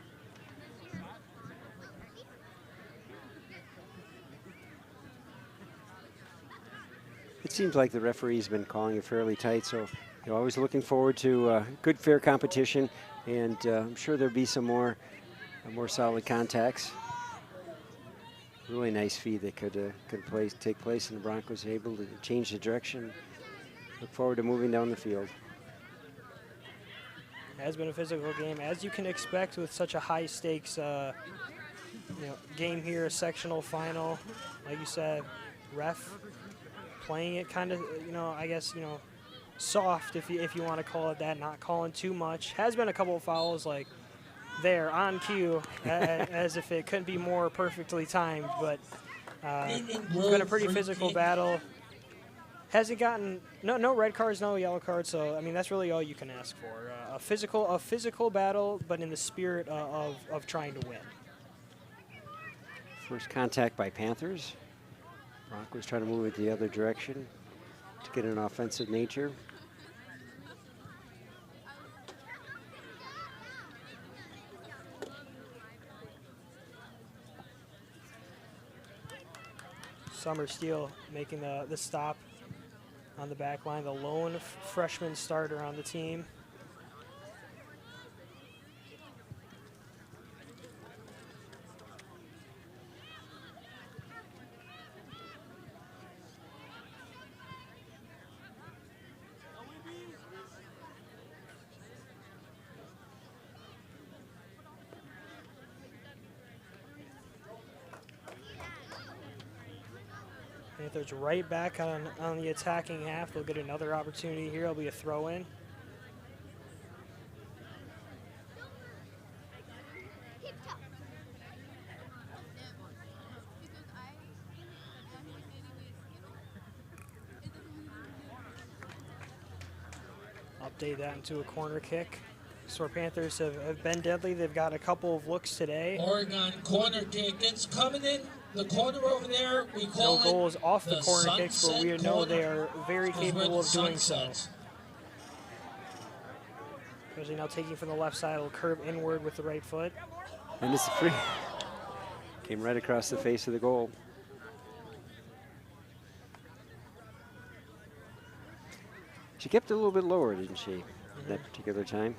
It seems like the referee's been calling it fairly tight, so you're always looking forward to good, fair competition, and I'm sure there'll be some more solid contacts. Really nice feed that could take place, and the Broncos are able to change the direction. Look forward to moving down the field. Has been a physical game, as you can expect with such a high stakes game here, a sectional final. Like you said, ref playing it kind of, I guess, soft if you want to call it that, not calling too much. Has been a couple of fouls like there on cue, as if it couldn't be more perfectly timed, but it's been a pretty physical battle. Hasn't gotten no red cards, no yellow cards, so I mean that's really all you can ask for. A physical battle, but in the spirit of trying to win. First contact by Panthers. Broncos trying to move it the other direction to get an offensive nature. Summer Steele making the stop on the back line, the lone freshman starter on the team. Panthers right back on the attacking half. They'll get another opportunity here. It'll be a throw-in. Update that into a corner kick. So our Panthers have been deadly. They've got a couple of looks today. Oregon corner kick. It's coming in. The corner over there, we call no goals off the corner kicks, but we know they are very capable of doing so. Especially now taking from the left side, will curve inward with the right foot. And it's a free. Came right across the face of the goal. She kept it a little bit lower, didn't she, that particular time?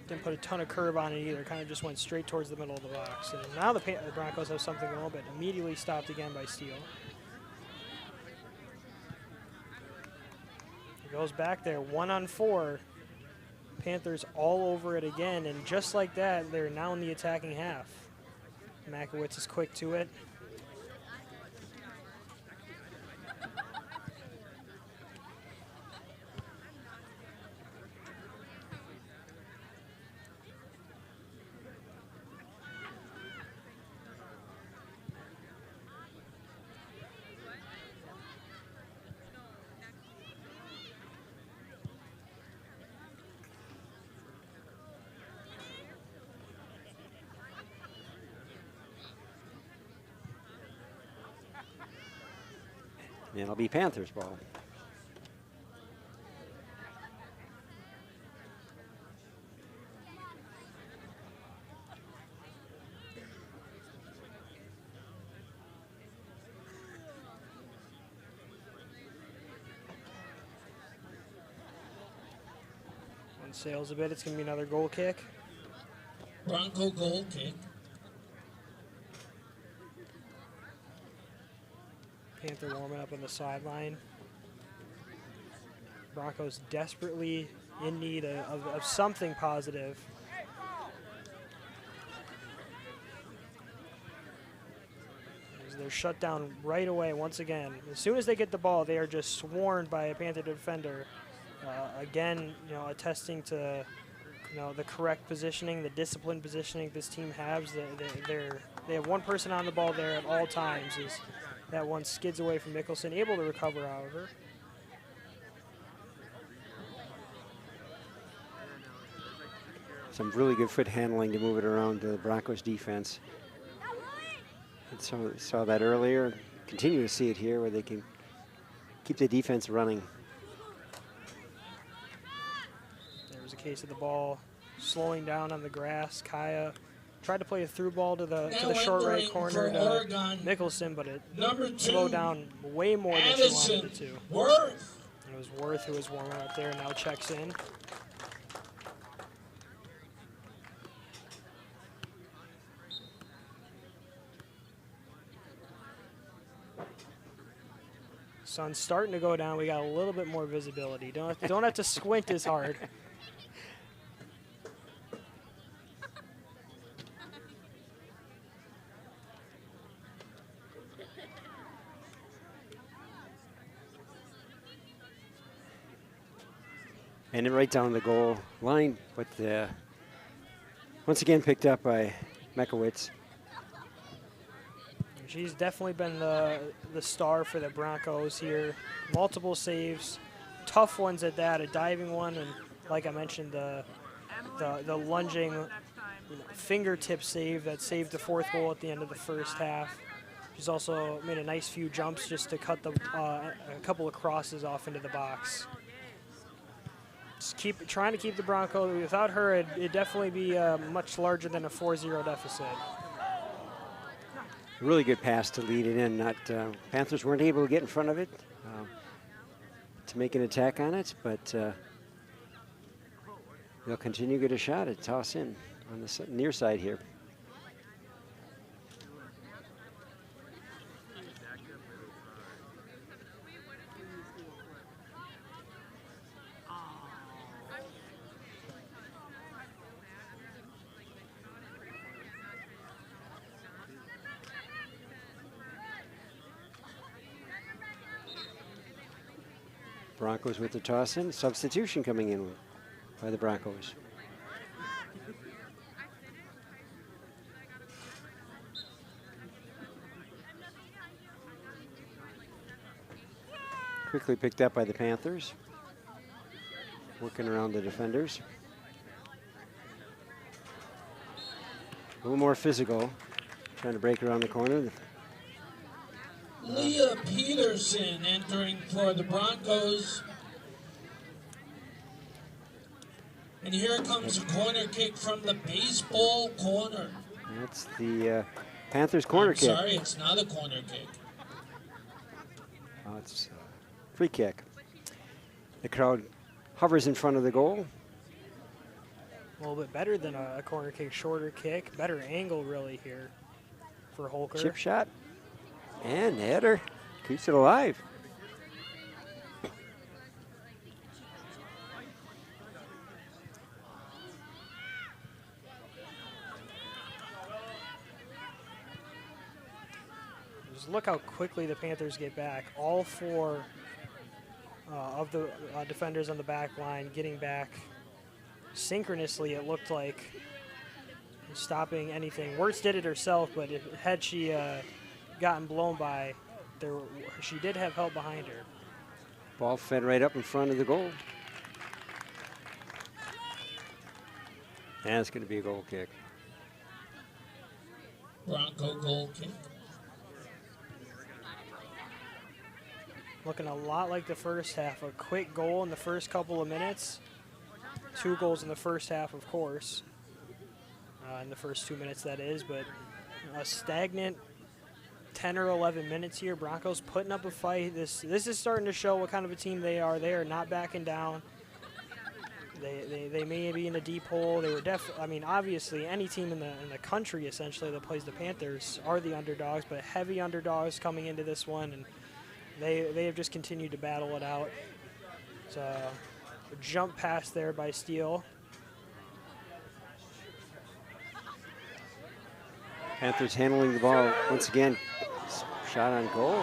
Didn't put a ton of curve on it either. Kind of just went straight towards the middle of the box. And now the Broncos have something going, but immediately stopped again by Steele. It goes back there, 1-on-4. Panthers all over it again, and just like that, they're now in the attacking half. Makowitz is quick to it. And it'll be Panthers ball. One sails a bit. It's going to be another goal kick. Bronco goal kick. Panther warming up on the sideline. Broncos desperately in need of something positive. They're shut down right away once again. As soon as they get the ball, they are just swarmed by a Panther defender. Again, attesting to the correct positioning, the disciplined positioning this team has. They have one person on the ball there at all times. That one skids away from Mickelson, able to recover, however. Some really good foot handling to move it around the Broncos defense. And saw that earlier. Continue to see it here where they can keep the defense running. There was a case of the ball slowing down on the grass. Kaya tried to play a through ball to the short right corner to Mickelson, but it slowed down way more than she wanted it to. Worth. It was Worth who was warming up there and now checks in. Sun's starting to go down. We got a little bit more visibility. Don't have to squint as hard. And right down the goal line, but once again picked up by Mekowitz. She's definitely been the star for the Broncos here. Multiple saves, tough ones at that, a diving one, and like I mentioned, the lunging fingertip save that saved the 4th goal at the end of the first half. She's also made a nice few jumps just to cut a couple of crosses off into the box. Just trying to keep the Broncos. Without her, it'd definitely be much larger than a 4-0 deficit. Really good pass to lead it in. Panthers weren't able to get in front of it to make an attack on it, but they'll continue to get a shot at toss in on the near side here. Broncos with the toss in. Substitution coming in by the Broncos. Quickly picked up by the Panthers. Working around the defenders. A little more physical. Trying to break around the corner. Leah Peterson entering for the Broncos. And here comes a corner kick from the baseball corner. That's the Panthers corner kick. Sorry, it's not a corner kick. It's a free kick. The crowd hovers in front of the goal. A little bit better than a corner kick, shorter kick. Better angle really here for Holker. Chip shot. And the header keeps it alive. Just look how quickly the Panthers get back. All 4 of the defenders on the back line getting back synchronously, it looked like, stopping anything. Wirtz did it herself, but had she gotten blown by, she did have help behind her. Ball fed right up in front of the goal. And it's going to be a goal kick. Bronco goal kick. Looking a lot like the first half. A quick goal in the first couple of minutes. 2 goals in the first half, of course. In the first 2 minutes, that is. But a stagnant 10 or 11 minutes here. Broncos putting up a fight. This is starting to show what kind of a team they are. They are not backing down. They may be in a deep hole. They were obviously any team in the country essentially that plays the Panthers are the underdogs, but heavy underdogs coming into this one, and they have just continued to battle it out. It's a jump pass there by Steele. Panthers handling the ball once again. Shot on goal.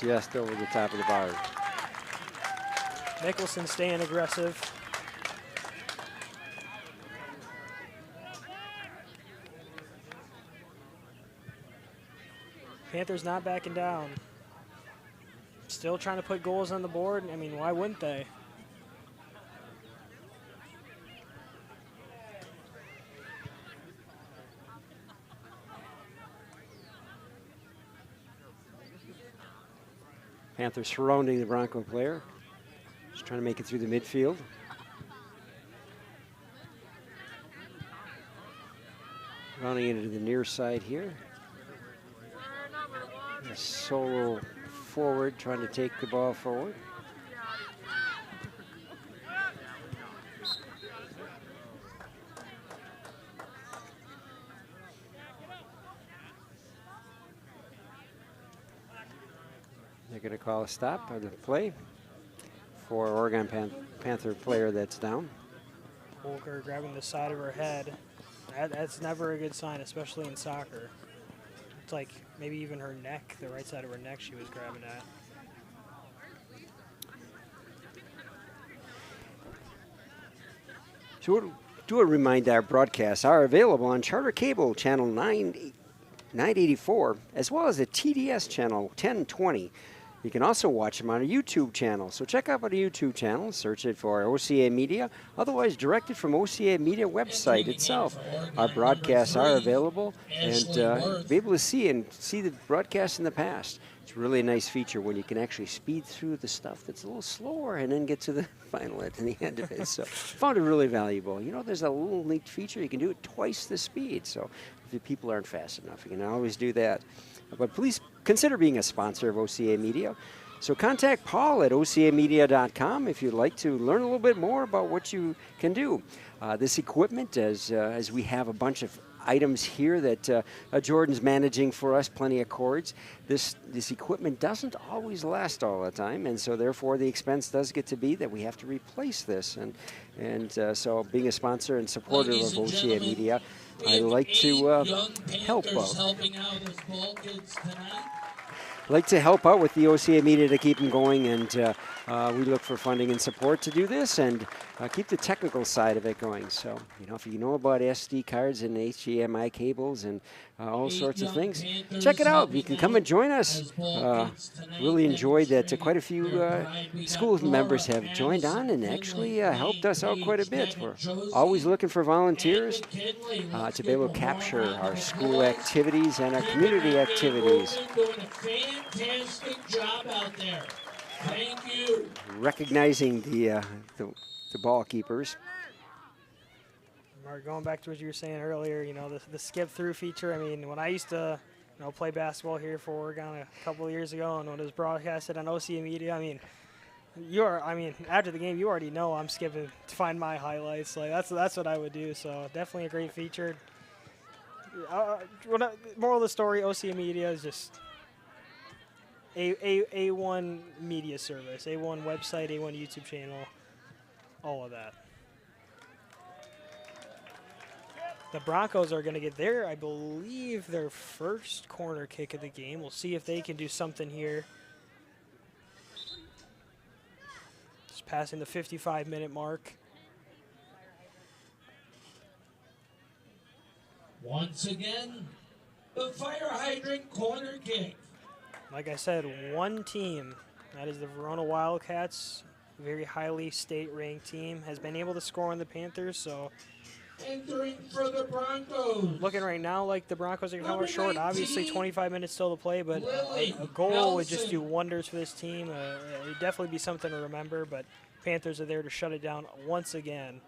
Just over the top of the bar. Nicholson staying aggressive. Panthers not backing down. Still trying to put goals on the board. I mean, why wouldn't they? Panthers surrounding the Bronco player. Just trying to make it through the midfield. Running into the near side here. A solo forward trying to take the ball forward. They're going to call a stop of the play for Oregon Panther player that's down. Holker grabbing the side of her head. That's never a good sign, especially in soccer. It's like maybe even her neck, the right side of her neck she was grabbing at. So do a reminder, our broadcasts are available on Charter Cable Channel 984, as well as the TDS Channel 1020. You can also watch them on a YouTube channel. So check out our YouTube channel, search it for OCA Media, otherwise directed from OCA Media website itself. Our broadcasts are available, and be able to see the broadcasts in the past. It's really a nice feature when you can actually speed through the stuff that's a little slower and then get to the final at the end of it. So found it really valuable. You know, there's a little neat feature. You can do it twice the speed. So if the people aren't fast enough, you can always do that. But please consider being a sponsor of OCA Media. So contact Paul at ocamedia.com if you'd like to learn a little bit more about what you can do. This equipment, as we have a bunch of items here that Jordan's managing for us, plenty of cords. This equipment doesn't always last all the time, and so therefore the expense does get to be that we have to replace this. And so being a sponsor and supporter of OCA Media, I'd like to help out. Like to help out with the OCA Media to keep them going, and we look for funding and support to do this and keep the technical side of it going. So, you know, if you know about SD cards and HDMI cables and all sorts of things, check it out. You can come and join us. Really enjoyed that quite a few school members have joined on and actually helped us out quite a bit. We're always looking for volunteers to be able to capture our school activities and our community activities. Fantastic job out there. Thank you. Recognizing the ball keepers. Mark, going back to what you were saying earlier, you know, the skip through feature. I mean, when I used to, you know, play basketball here for Oregon a couple of years ago, and when it was broadcasted on OCA Media, I mean, after the game, you already know I'm skipping to find my highlights. Like that's what I would do. So definitely a great feature. Moral of the story: OCA Media is just A1 media service, A1 website, A1 YouTube channel, all of that. The Broncos are going to get I believe, their first corner kick of the game. We'll see if they can do something here. Just passing the 55-minute mark. Once again, the fire hydrant corner kick. Like I said, one team, that is the Verona Wildcats, a very highly state-ranked team, has been able to score on the Panthers. So entering for the Broncos. Looking right now like the Broncos are going to come up short. Obviously, 25 minutes still to play, but a goal would just do wonders for this team. It would definitely be something to remember, but Panthers are there to shut it down once again.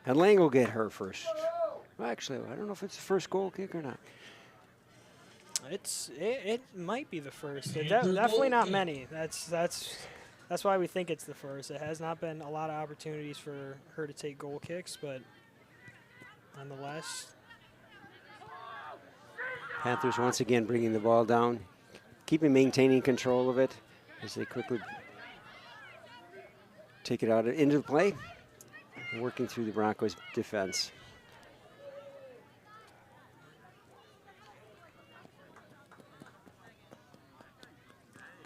And Lang will get her first. Well, actually, I don't know if it's the first goal kick or not. It might be the first. Definitely not many. That's why we think it's the first. It has not been a lot of opportunities for her to take goal kicks, but nonetheless. Panthers once again bringing the ball down, maintaining control of it as they quickly take it out into the play, working through the Broncos defense.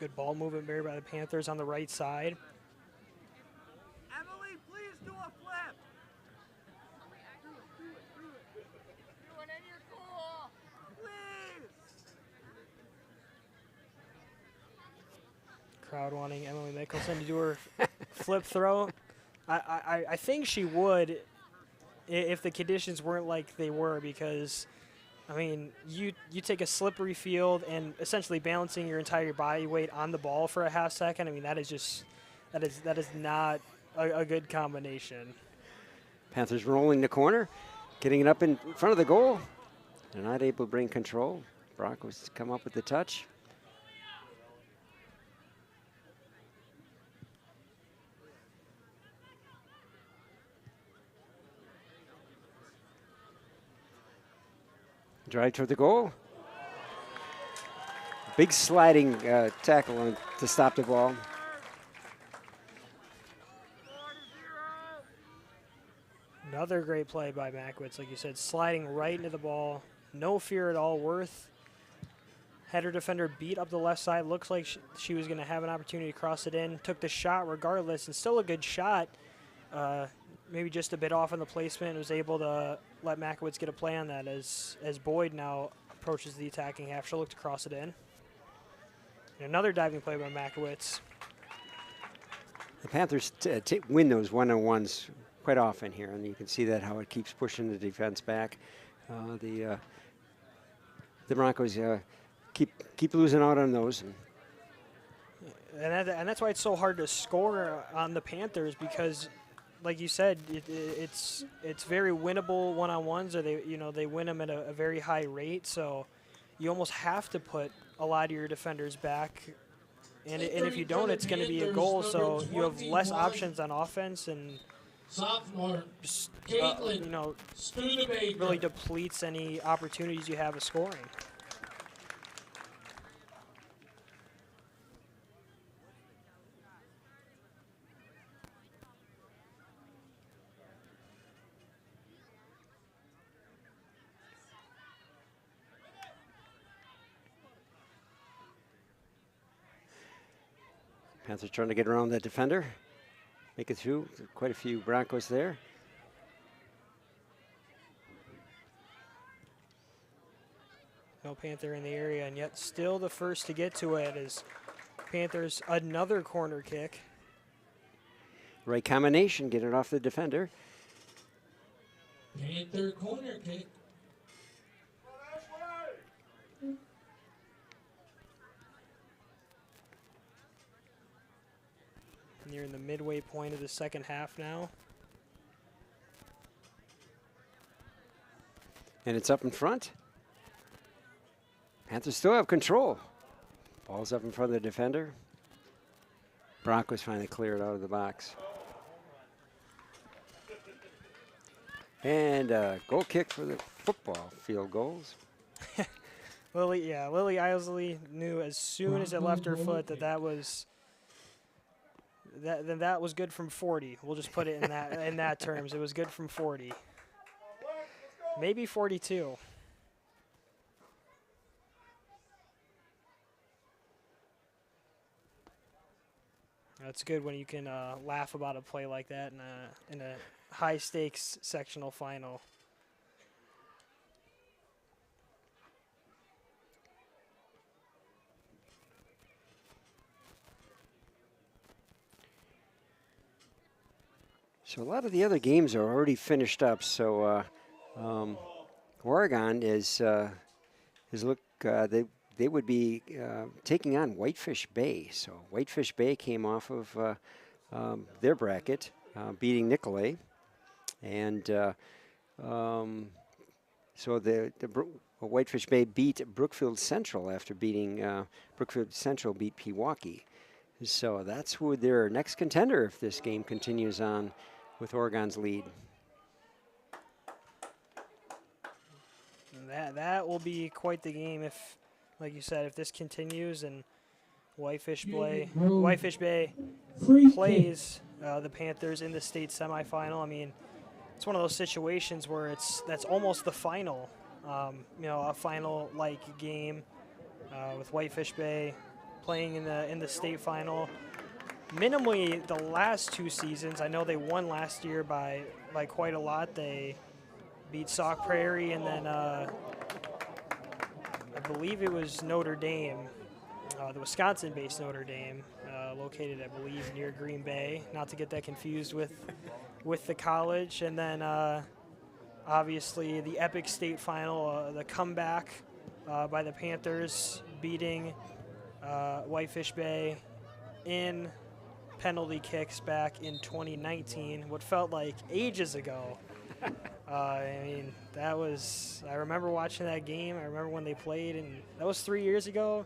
Good ball movement there by the Panthers on the right side. Emily, please do a flip. Do it in your goal. Please. Crowd wanting Emily Mickelson to do her flip throw. I think she would if the conditions weren't like they were, because I mean, you take a slippery field and essentially balancing your entire body weight on the ball for a half second. I mean, that is not a good combination. Panthers rolling the corner, getting it up in front of the goal. They're not able to bring control. Broncos come up with the touch. drive toward the goal. Big sliding tackle to stop the ball. Another great play by Makowitz, like you said, sliding right into the ball. No fear at all. Worth had her defender beat up the left side. Looks like she was going to have an opportunity to cross it in. Took the shot regardless, and still a good shot. Maybe just a bit off on the placement. Was able to let Makowitz get a play on that as Boyd now approaches the attacking half. She'll look to cross it in. And another diving play by Makowitz. The Panthers win those one-on-ones quite often here, and you can see that how it keeps pushing the defense back. The Broncos keep losing out on those. And that's why it's so hard to score on the Panthers, because, like you said, it's very winnable one-on-ones, or they win them at a very high rate. So you almost have to put a lot of your defenders back, and if you don't, it's going to be a goal. So you have less options on offense, and Sophomore, really depletes any opportunities you have of scoring. Panthers trying to get around that defender. Make it through. Quite a few Broncos there. No Panther in the area, and yet still the first to get to it is Panthers another corner kick. Right combination, get it off the defender. Panther corner kick. Near the midway point of the second half now. And it's up in front. Panthers still have control. Ball's up in front of the defender. Broncos finally clear it out of the box. And a goal kick for the football field goals. Lily Isley knew as soon as it left her foot that was good from 40. We'll just put it in that terms. It was good from 40. Maybe 42. It's good when you can laugh about a play like that in a high stakes sectional final. So a lot of the other games are already finished up. So Oregon is they would be taking on Whitefish Bay. So Whitefish Bay came off of their bracket, beating Nicolet, and so the Whitefish Bay beat Brookfield Central after beating Brookfield Central beat Pewaukee. So that's who their next contender if this game continues on with Oregon's lead. That will be quite the game if, like you said, if this continues and Whitefish Bay plays the Panthers in the state semifinal. I mean, it's one of those situations where that's almost the final, a final-like game with Whitefish Bay playing in the state final. Minimally, the last two seasons, I know they won last year by quite a lot. They beat Sauk Prairie, and then I believe it was Notre Dame, the Wisconsin-based Notre Dame, located, I believe, near Green Bay. Not to get that confused with the college. And then obviously the epic state final, the comeback by the Panthers, beating Whitefish Bay in penalty kicks back in 2019, what felt like ages ago. I mean, I remember watching that game. I remember when they played, and that was 3 years ago.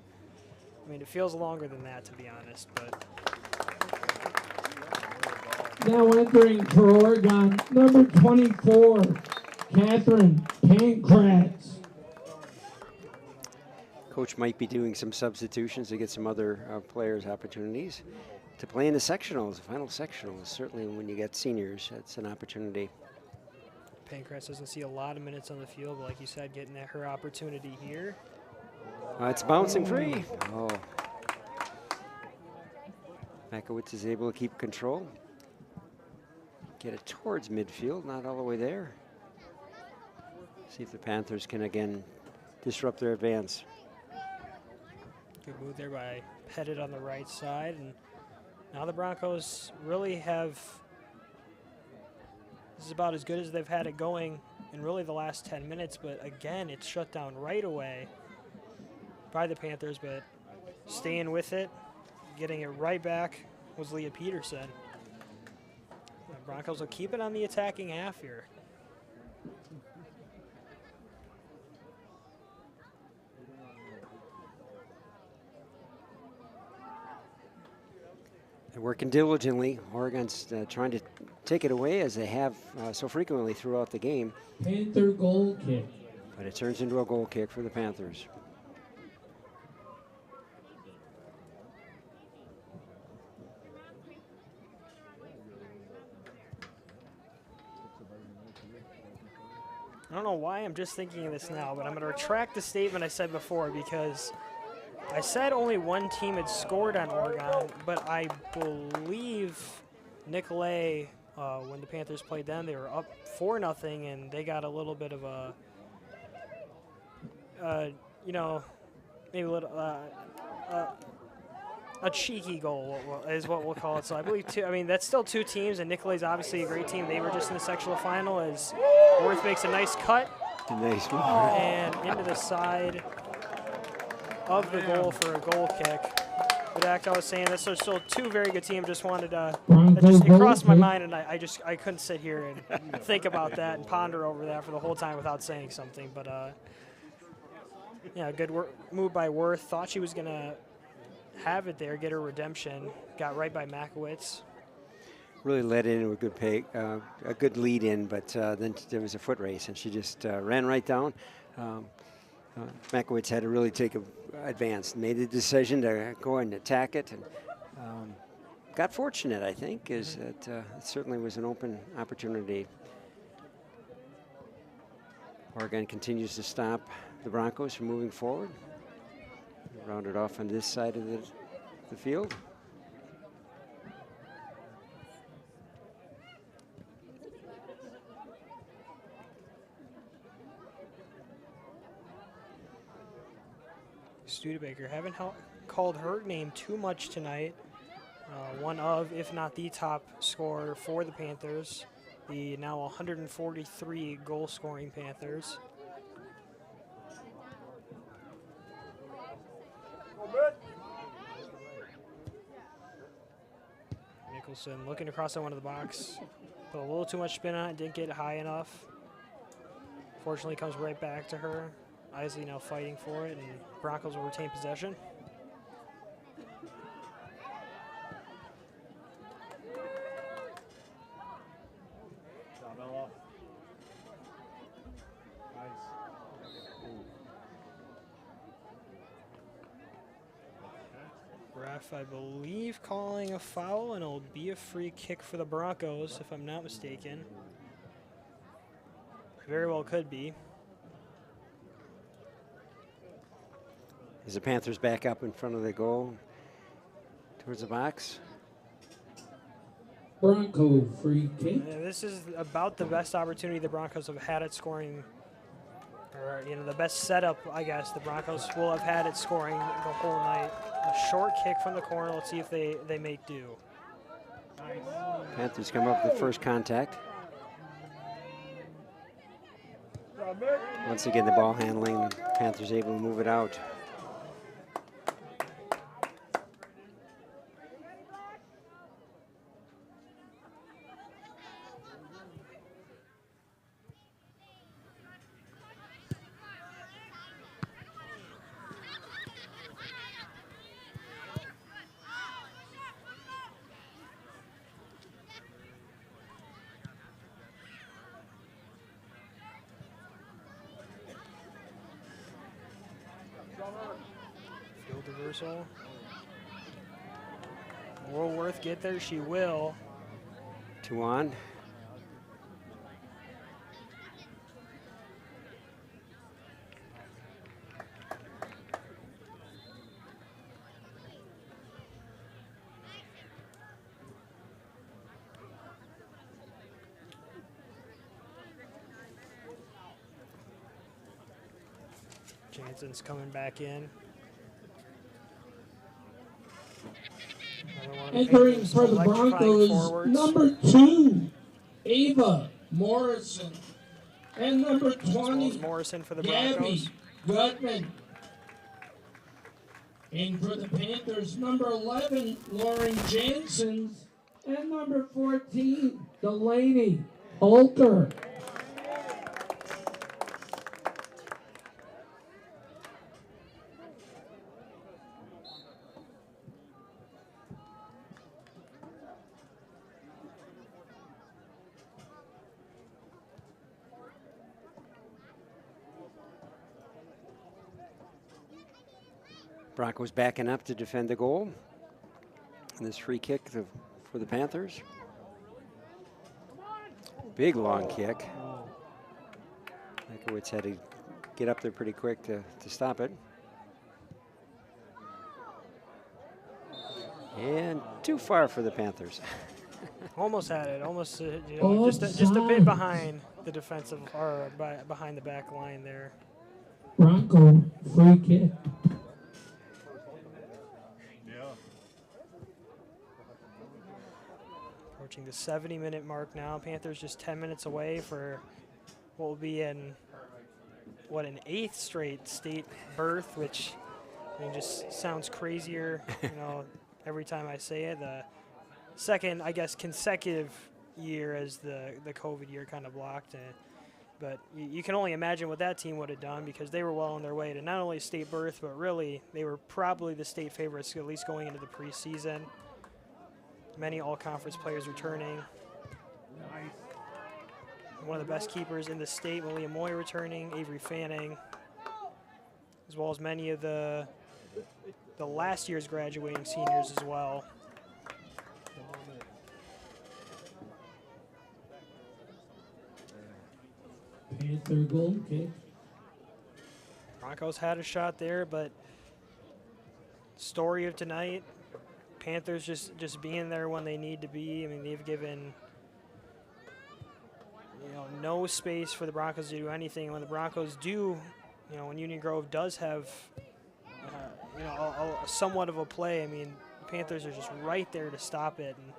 I mean, it feels longer than that, to be honest, but. Now entering for Oregon, number 24, Catherine Pankratz. Coach might be doing some substitutions to get some other players opportunities to play in the sectionals, the final sectionals. Certainly when you get seniors, that's an opportunity. Pancras doesn't see a lot of minutes on the field, but like you said, getting at her opportunity here. It's bouncing free. Oh. Makowitz is able to keep control. Get it towards midfield, not all the way there. See if the Panthers can again disrupt their advance. Good move there by Pettit on the right side. And now the Broncos really have, this is about as good as they've had it going in really the last 10 minutes, but again, it's shut down right away by the Panthers, but staying with it, getting it right back was Leah Peterson. The Broncos will keep it on the attacking half here. They're working diligently. Oregon's trying to take it away as they have so frequently throughout the game. Panther goal kick. But it turns into a goal kick for the Panthers. I don't know why I'm just thinking of this now, but I'm going to retract the statement I said before, because I said only one team had scored on Oregon, but I believe Nicolay, when the Panthers played them, they were up 4-0, and they got a little bit of a, you know, maybe a little, a cheeky goal is what we'll call it. So I believe that's still two teams, and Nicolay's obviously a great team. They were just in the sectional final as Worth makes a nice cut. Nice one. And into the side of the goal for a goal kick. But I was saying this, there's still two very good teams. Just wanted to, it crossed my mind, and I couldn't sit here and think about that and ponder over that for the whole time without saying something. But yeah, good move by Worth. Thought she was gonna have it there, get her redemption. Got right by Makowitz. Really led in with a good lead in, but then there was a foot race, and she just ran right down. Makowitz had to really take an advance, made the decision to go and attack it, and got fortunate, I think, is that it certainly was an open opportunity. Oregon continues to stop the Broncos from moving forward. Rounded off on this side of the field. Studebaker, haven't called her name too much tonight. One of, if not the top scorer for the Panthers, the now 143 goal-scoring Panthers. Nicholson looking across on one of the box. Put a little too much spin on it, didn't get it high enough. Fortunately, comes right back to her. Isley now fighting for it, and Broncos will retain possession. Ref, I believe, calling a foul, and it'll be a free kick for the Broncos, if I'm not mistaken. Very well could be. As the Panthers back up in front of the goal, towards the box. Bronco free kick. Yeah, this is about the best opportunity the Broncos have had at scoring, or the best setup, I guess, the Broncos will have had at scoring the whole night. A short kick from the corner. Let's see if they make do. Panthers come up with the first contact. Once again, the ball handling, Panthers able to move it out. reversal. Woolworth get there, she will. 2 on. Jansen's coming back in. Entering for the Broncos, number 2, Ava Morrison. And number 20, Morrison for the Gabby Broncos. Goodman. In for the Panthers, number 11, Lauren Jansen. And number 14, Delaney Holker. Broncos backing up to defend the goal. And this free kick for the Panthers. Big long kick. Minkowitz had to get up there pretty quick to stop it. And too far for the Panthers. Almost had it. Almost, just a bit behind the defensive, or behind the back line there. Bronco free kick. Approaching the 70-minute mark now. Panthers just 10 minutes away for what will be an 8th straight state berth, which just sounds crazier, every time I say it. The second, I guess, consecutive year as the COVID year kind of blocked it. But you can only imagine what that team would have done, because they were well on their way to not only state berth, but really they were probably the state favorites, at least going into the preseason. Many all-conference players returning. One of the best keepers in the state, Malia Moy, returning, Avery Fanning, as well as many of the last year's graduating seniors as well. Panther goal kick. Broncos had a shot there, but story of tonight, Panthers just being there when they need to be. I mean, they've given no space for the Broncos to do anything. When the Broncos do, when Union Grove does have somewhat of a play, I mean, the Panthers are just right there to stop it, and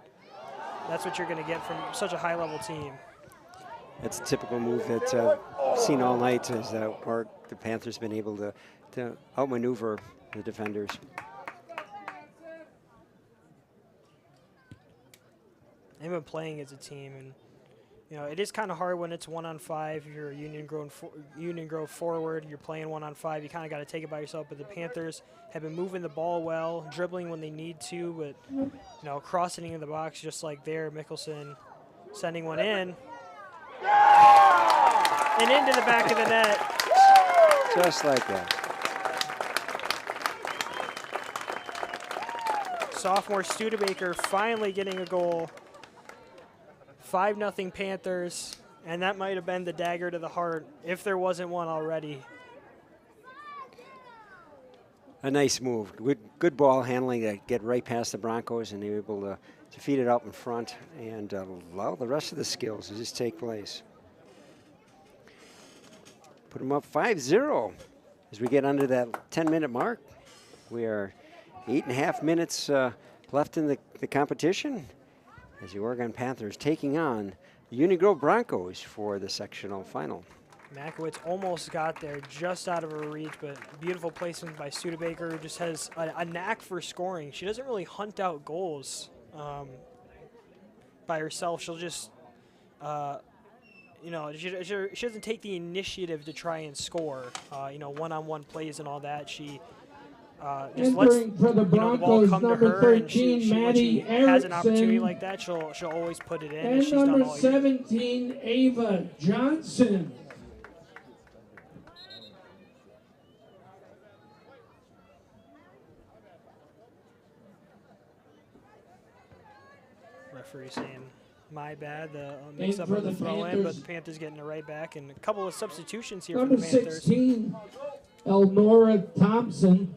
that's what you're going to get from such a high-level team. It's a typical move that I've seen all night, is that where the Panthers have been able to outmaneuver the defenders. They've been playing as a team, and it is kind of hard when it's 1-on-5. If you're a Union Grove forward, you're playing 1-on-5. You kind of got to take it by yourself. But the Panthers have been moving the ball well, dribbling when they need to, but crossing into the box just like there. Mickelson sending one in, and into the back of the net. Just like that. Sophomore Studebaker finally getting a goal. 5-0 Panthers, and that might have been the dagger to the heart if there wasn't one already. A nice move. Good ball handling to get right past the Broncos, and they were able to feed it out in front and allow the rest of the skills to just take place. Put them up 5-0 as we get under that 10-minute mark. We are 8.5 minutes left in the competition, as the Oregon Panthers taking on the Union Grove Broncos for the sectional final. Makowitz almost got there, just out of her reach, but beautiful placement by Studebaker, who just has a knack for scoring. She doesn't really hunt out goals by herself. She'll just, she doesn't take the initiative to try and score, one-on-one plays and all that. She just lets the ball come to her, and when she has an opportunity like that, she'll always put it in. And she's number done all year. 17, Ava Johnson. referee saying, my bad, the mix-up for of the the throw-in, but Panthers. the Panthers getting it right back. And a couple of substitutions here Number for the Panthers. 16, Elnora Thompson.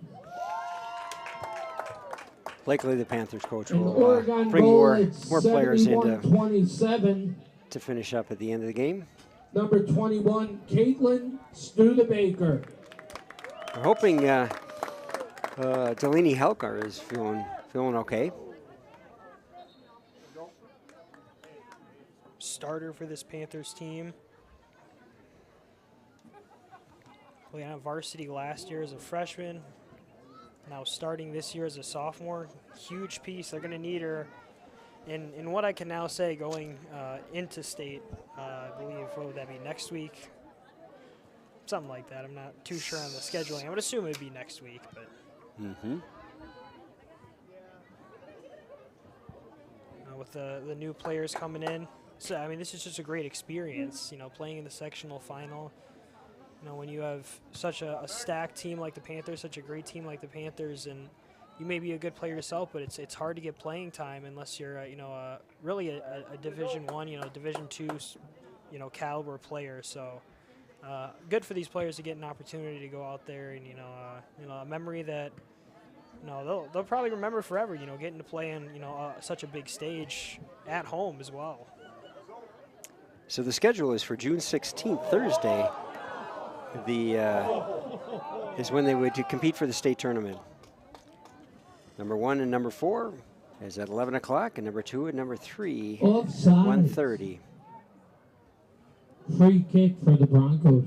Likely the Panthers coach An will Oregon bring goal more at players in 71-27. to finish up at the end of the game. Number 21, Caitlin Studebaker. We're hoping Delaney Helkar is feeling okay. Starter for this Panthers team. Played on varsity last year as a freshman. Now starting this year as a sophomore. Huge piece. They're going to need her. In what I can now say going into state, I believe, what would that be, next week? Something like that. I'm not too sure on the scheduling. I would assume it would be next week, but. With the new players coming in. So, I mean, this is just a great experience, you know, playing in the sectional final. You know, when you have such a stacked team like the Panthers, such a great team like the Panthers, and you may be a good player yourself, but it's hard to get playing time unless you're, really a Division I, Division II, caliber player. So good for these players to get an opportunity to go out there and, a memory that, they'll probably remember forever, getting to play in, such a big stage at home as well. So the schedule is for June 16th, Thursday. Is when they would compete for the state tournament. Number 1 and number 4 is at 11 o'clock, and number 2 and number 3 Offside. 1:30. Free kick for the Broncos.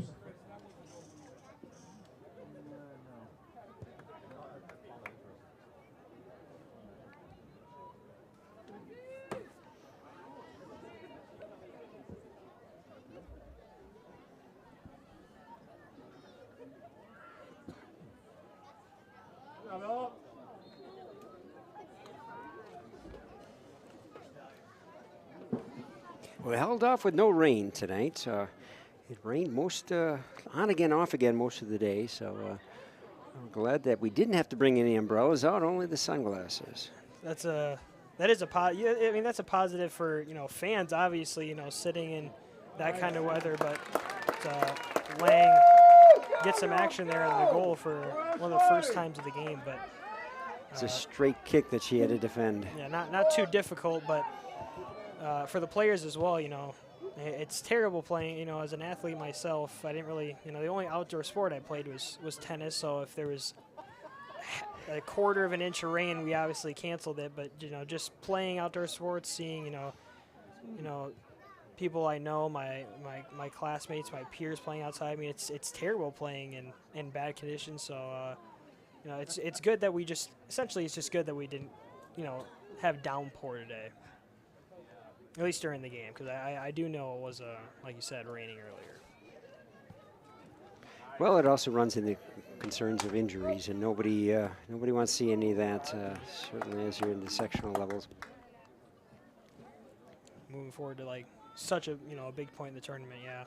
We held off with no rain tonight. It rained on again, off again most of the day. So I'm glad that we didn't have to bring any umbrellas out, only the sunglasses. That's a positive for fans, obviously, sitting in that kind of weather. But Lang gets some action there on the goal for one of the first times of the game. But it's a straight kick that she had to defend. Yeah, not too difficult, but. For the players as well, it's terrible playing. As an athlete myself, I didn't really, the only outdoor sport I played was tennis. So if there was a quarter of an inch of rain, we obviously canceled it. But just playing outdoor sports, seeing people I know, my classmates, my peers playing outside. I mean, it's terrible playing in bad conditions. So it's good that we just essentially it's just good that we didn't have downpour today. At least during the game, because I do know it was, like you said, raining earlier. Well, it also runs in the concerns of injuries, and nobody wants to see any of that, certainly as you're in the sectional levels. Moving forward to such a a big point in the tournament, yeah.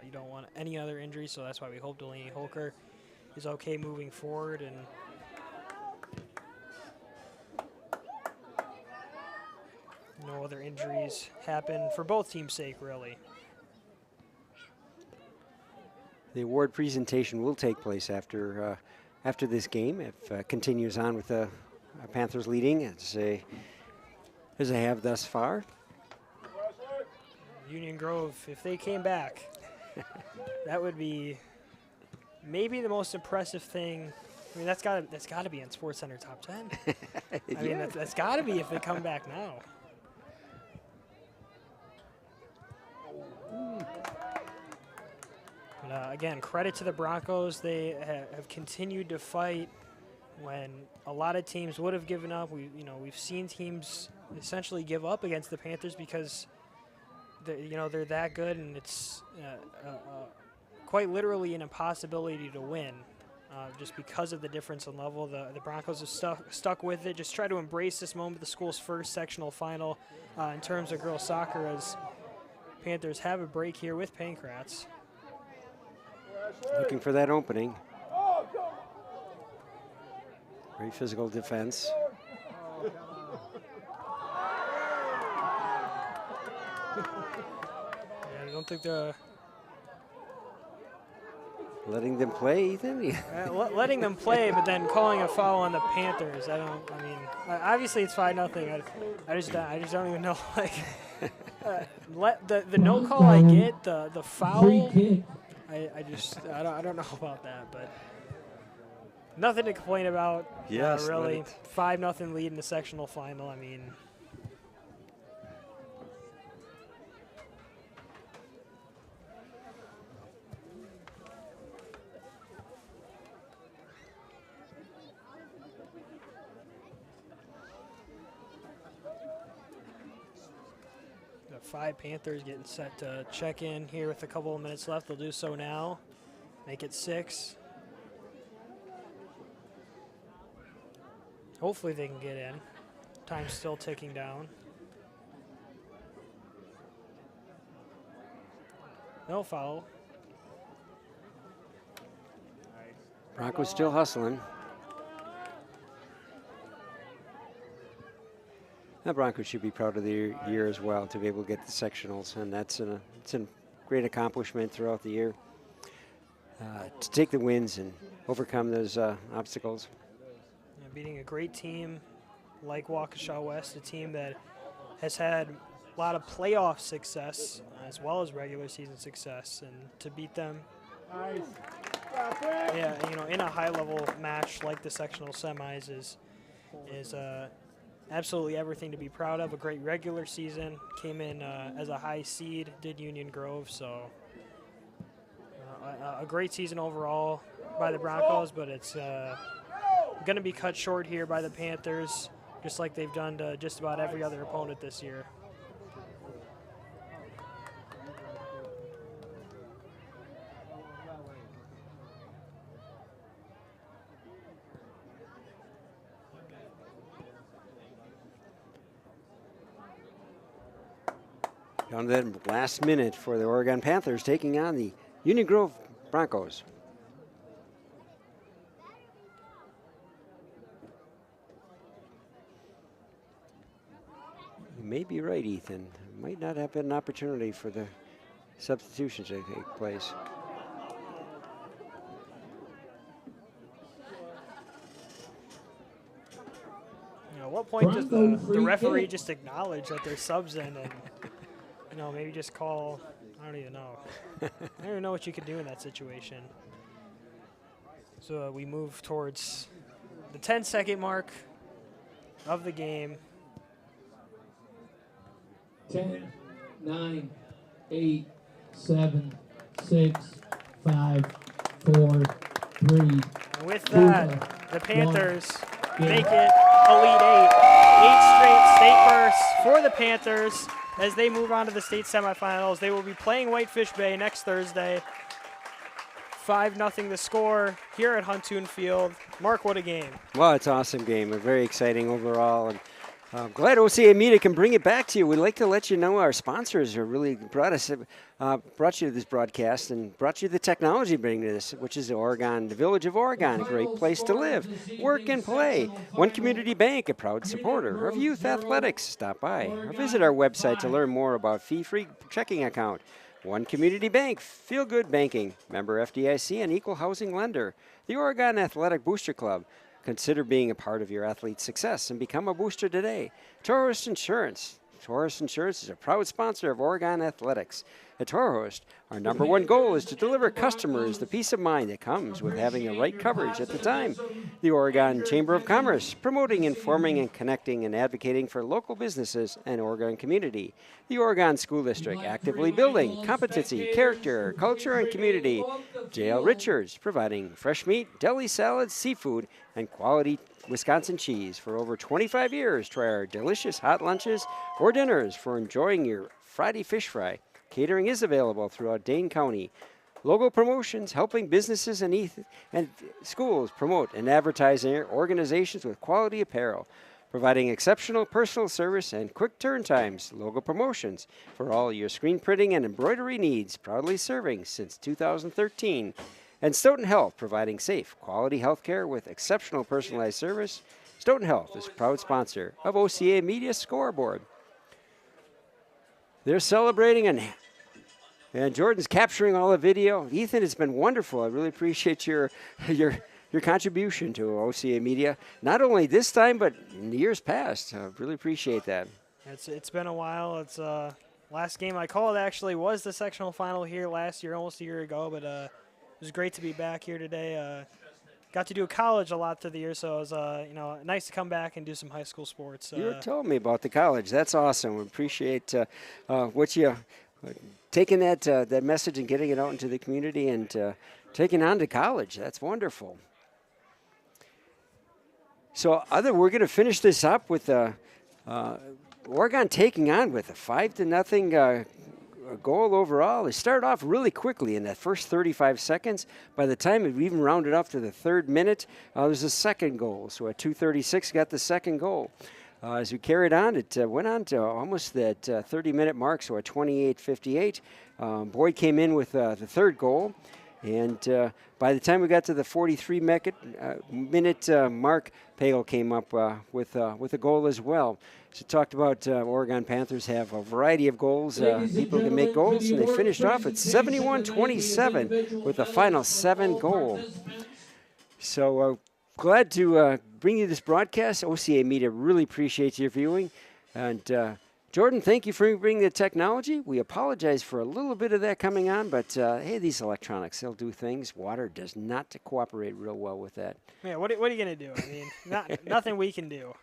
You don't want any other injuries, so that's why we hope Delaney Holker is okay moving forward and. No other injuries happen for both teams' sake, really. The award presentation will take place after this game. If continues on with the Panthers leading, as they have thus far. Union Grove, if they came back, that would be maybe the most impressive thing. I mean, that's got to be in SportsCenter top 10. I mean, that's got to be if they come back now. Again, credit to the Broncos. They have continued to fight when a lot of teams would have given up. We've seen teams essentially give up against the Panthers because they're that good, and it's quite literally an impossibility to win just because of the difference in level. The Broncos have stuck with it. Just try to embrace this moment, the school's first sectional final in terms of girls soccer, as Panthers have a break here with Pancrats. Looking for that opening. Very physical defense. don't think the Letting them play, Ethan? letting them play, but then calling a foul on the Panthers. Obviously it's 5-0. I just don't even know. Like, the no call I get, the foul. I don't know about that, but nothing to complain about. Yes, really. 5-0 lead in the sectional final. I mean. The 5 Panthers getting set to check in here with a couple of minutes left. They'll do so now. Make it 6. Hopefully they can get in. Time's still ticking down. No foul. Broncos still hustling. The Broncos should be proud of their year as well to be able to get the sectionals, and it's a great accomplishment throughout the year to take the wins and overcome those obstacles. Yeah, beating a great team like Waukesha West, a team that has had a lot of playoff success as well as regular season success, and to beat them, in a high-level match like the sectional semis is absolutely everything to be proud of. A great regular season, came in as a high seed, did Union Grove, so a great season overall by the Broncos, but it's going to be cut short here by the Panthers, just like they've done to just about every other opponent this year. Down to the last minute for the Oregon Panthers taking on the Union Grove Broncos. You may be right, Ethan. Might not have been an opportunity for the substitutions to take place. At what point does the referee just acknowledge that there's subs in and maybe just call? I don't even know. I don't even know what you could do in that situation. So we move towards the 10-second mark of the game. 10, 9, 8, 7, 6, 5, 4, 3. And with that, the Panthers make it Elite 8. 8 straight state bursts for the Panthers as they move on to the state semifinals. They will be playing Whitefish Bay next Thursday. 5-0 the score here at Huntoon Field. Mark, what a game. Well, it's an awesome game. Very exciting overall. And I'm glad OCA Media can bring it back to you. We'd like to let you know our sponsors are really brought you to this broadcast and brought you the technology bringing to this, which is the Village of Oregon, a great place to live, work, and play. One Community Bank, a proud supporter of youth athletics. Stop by or visit our website to learn more about fee-free checking account. One Community Bank, Feel Good Banking, member FDIC and equal housing lender. The Oregon Athletic Booster Club. Consider being a part of your athlete's success and become a booster today. Tourist Insurance. Tourist Insurance is a proud sponsor of Oregon Athletics. At Tourist, our number one goal is to deliver customers the peace of mind that comes with having the right coverage at the time. The Oregon Chamber of Commerce, promoting, informing, and connecting and advocating for local businesses and Oregon community. The Oregon School District, actively building competency, character, culture, and community. J.L. Richards, providing fresh meat, deli salads, seafood, and quality Wisconsin cheese for over 25 years. Try our delicious hot lunches or dinners for enjoying your Friday fish fry. Catering is available throughout Dane County. Logo Promotions, helping businesses and schools promote and advertise their organizations with quality apparel. Providing exceptional personal service and quick turn times. Logo Promotions for all your screen printing and embroidery needs. Proudly serving since 2013. And Stoughton Health, providing safe, quality health care with exceptional personalized service. Stoughton Health is a proud sponsor of OCA Media Scoreboard. They're celebrating And Jordan's capturing all the video. Ethan, it's been wonderful. I really appreciate your contribution to OCA Media, not only this time, but in the years past. I really appreciate that. It's been a while. It's last game I called actually was the sectional final here last year, almost a year ago, but it was great to be back here today. Got to do college a lot through the year, so it was nice to come back and do some high school sports. You told me about the college. That's awesome. We appreciate what you taking that message and getting it out into the community and taking on to college. That's wonderful. So we're going to finish this up with Oregon taking on with a 5-0 goal overall. They started off really quickly in that first 35 seconds. By the time it even rounded up to the third minute, there was a second goal. So at 2:36 got the second goal. As we carried on, it went on to almost that 30-minute mark, so at 28:58. Boyd came in with the third goal, and by the time we got to the 43-minute mark, Pagel came up with a goal as well. So talked about Oregon Panthers have a variety of goals. People can make goals, and they finished off at 71-27 with the final 7 goal. So glad to bring you this broadcast. OCA Media really appreciates your viewing. And Jordan, thank you for bringing the technology. We apologize for a little bit of that coming on, but hey, these electronics, they'll do things. Water does not cooperate real well with that. Yeah, what are you going to do? I mean, nothing we can do.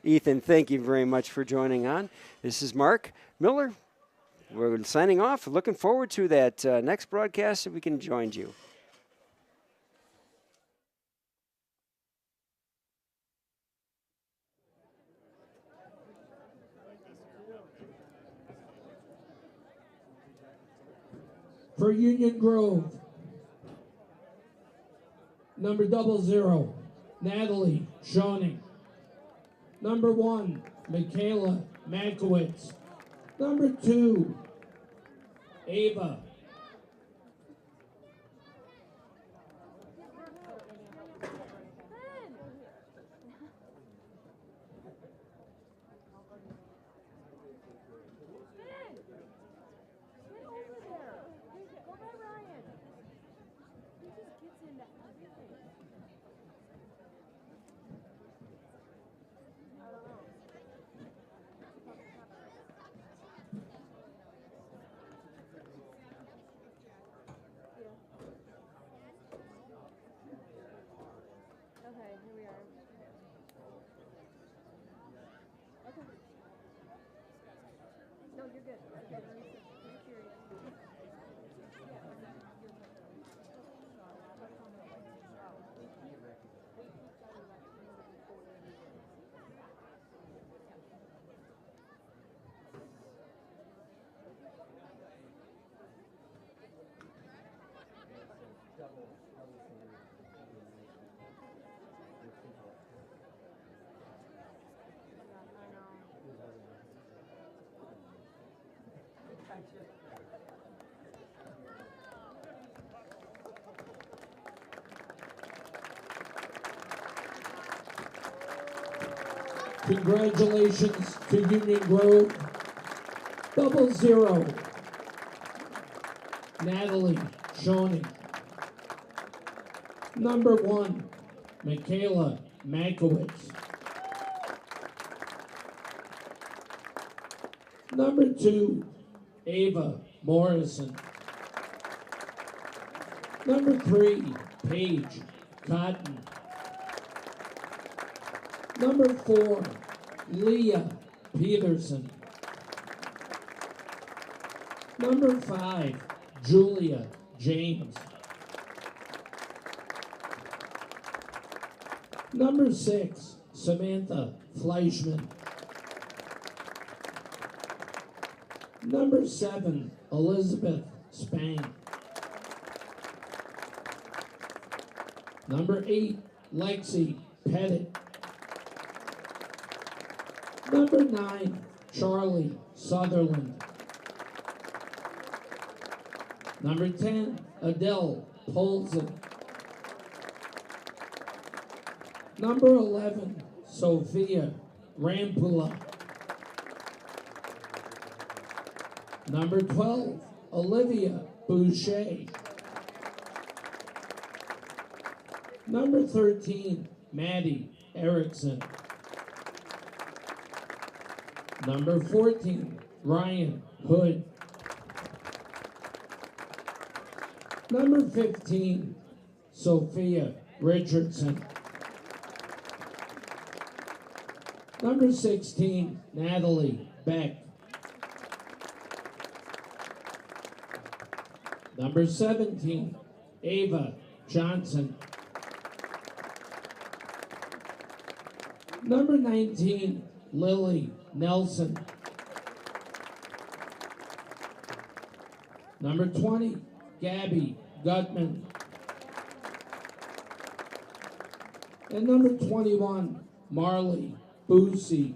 Ethan, thank you very much for joining on. This is Mark Miller. We're signing off. Looking forward to that next broadcast so we can join you. For Union Grove, number 00, Natalie Schoening. Number 1, Michaela Mankowitz. Number 2, Ava. Congratulations to Union Grove. 00, Natalie Schoening. Number 1, Michaela Mankowitz. Number 2, Ava Morrison. Number 3, Paige Cotton. Number 4, Leah Peterson. Number 5, Julia James. Number 6, Samantha Fleischman. Number 7, Elizabeth Spang. Number 8, Lexi Pettit. Number 9, Charlie Sutherland. Number 10, Adele Polson. Number 11, Sophia Rampula. Number 12, Olivia Boucher. Number 13, Maddie Erickson. Number 14, Ryan Hood. Number 15, Sophia Richardson. Number 16, Natalie Beck. Number 17, Ava Johnson. Number 19, Lily Nelson. Number 20, Gabby Gutman. And number 21, Marley Boosie.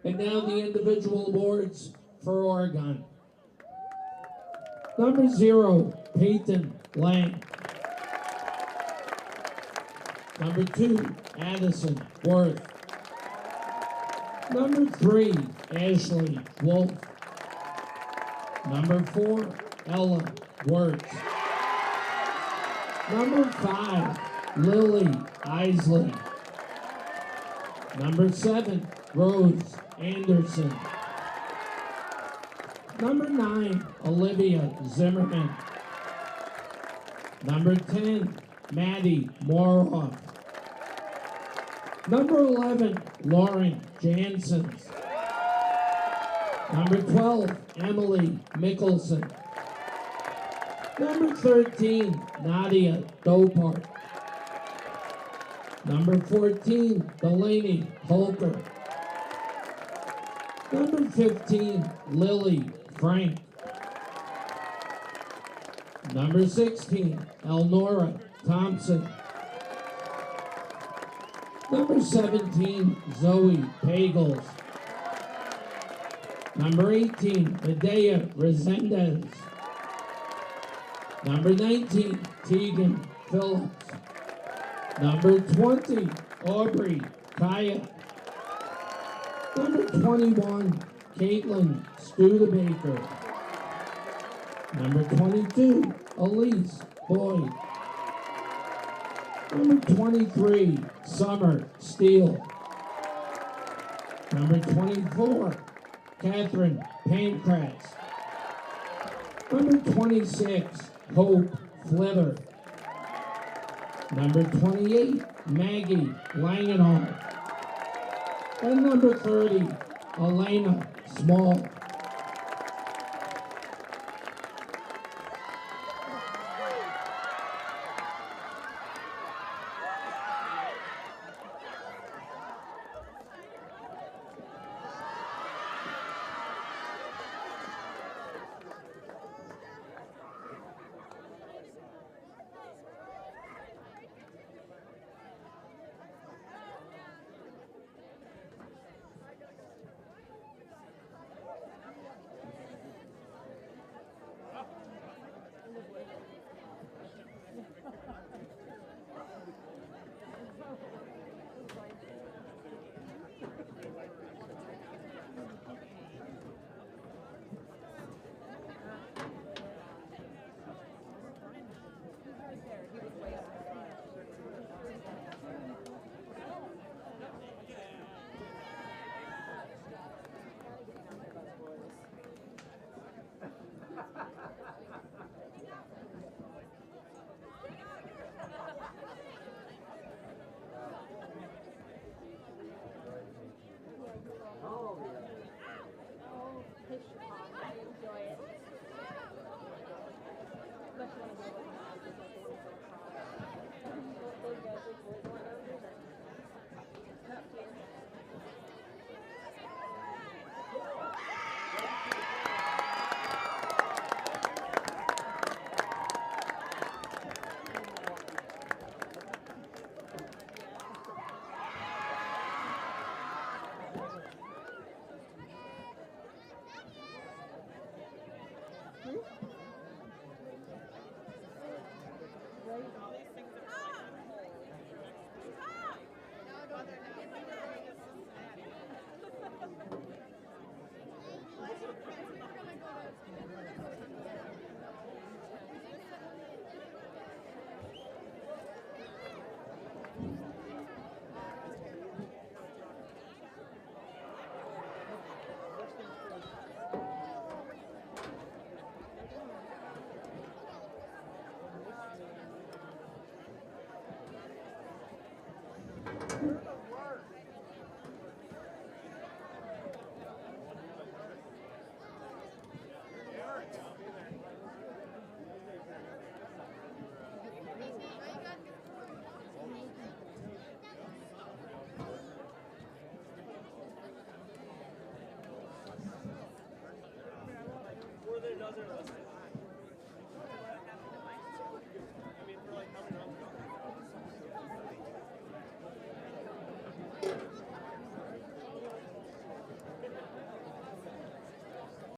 And now the individual awards for Oregon. Number 0, Peyton Lang. Number 2, Addison Worth. Number 3, Ashley Wolf. Number 4, Ella Wirtz. Number 5, Lily Isley. Number 7, Rose Anderson. Number 9, Olivia Zimmerman. Number 10, Maddie Moroff. Number 11, Lauren Jansen. Number 12, Emily Mickelson. Number 13, Nadia Dopart. Number 14, Delaney Holker. Number 15, Lily Frank. Number 16, Elnora Thompson. Number 17, Zoe Pagels. Number 18, Medea Resendez. Number 19, Tegan Phillips. Number 20, Aubrey Kaya. Number 21, Caitlin Studebaker. Number 22, Elise Boyd. Number 23, Summer Steele. Number 24, Catherine Pancratz. Number 26, Hope Flitter. Number 28, Maggie Langenau. And number 30, Elena Small. Where there doesn't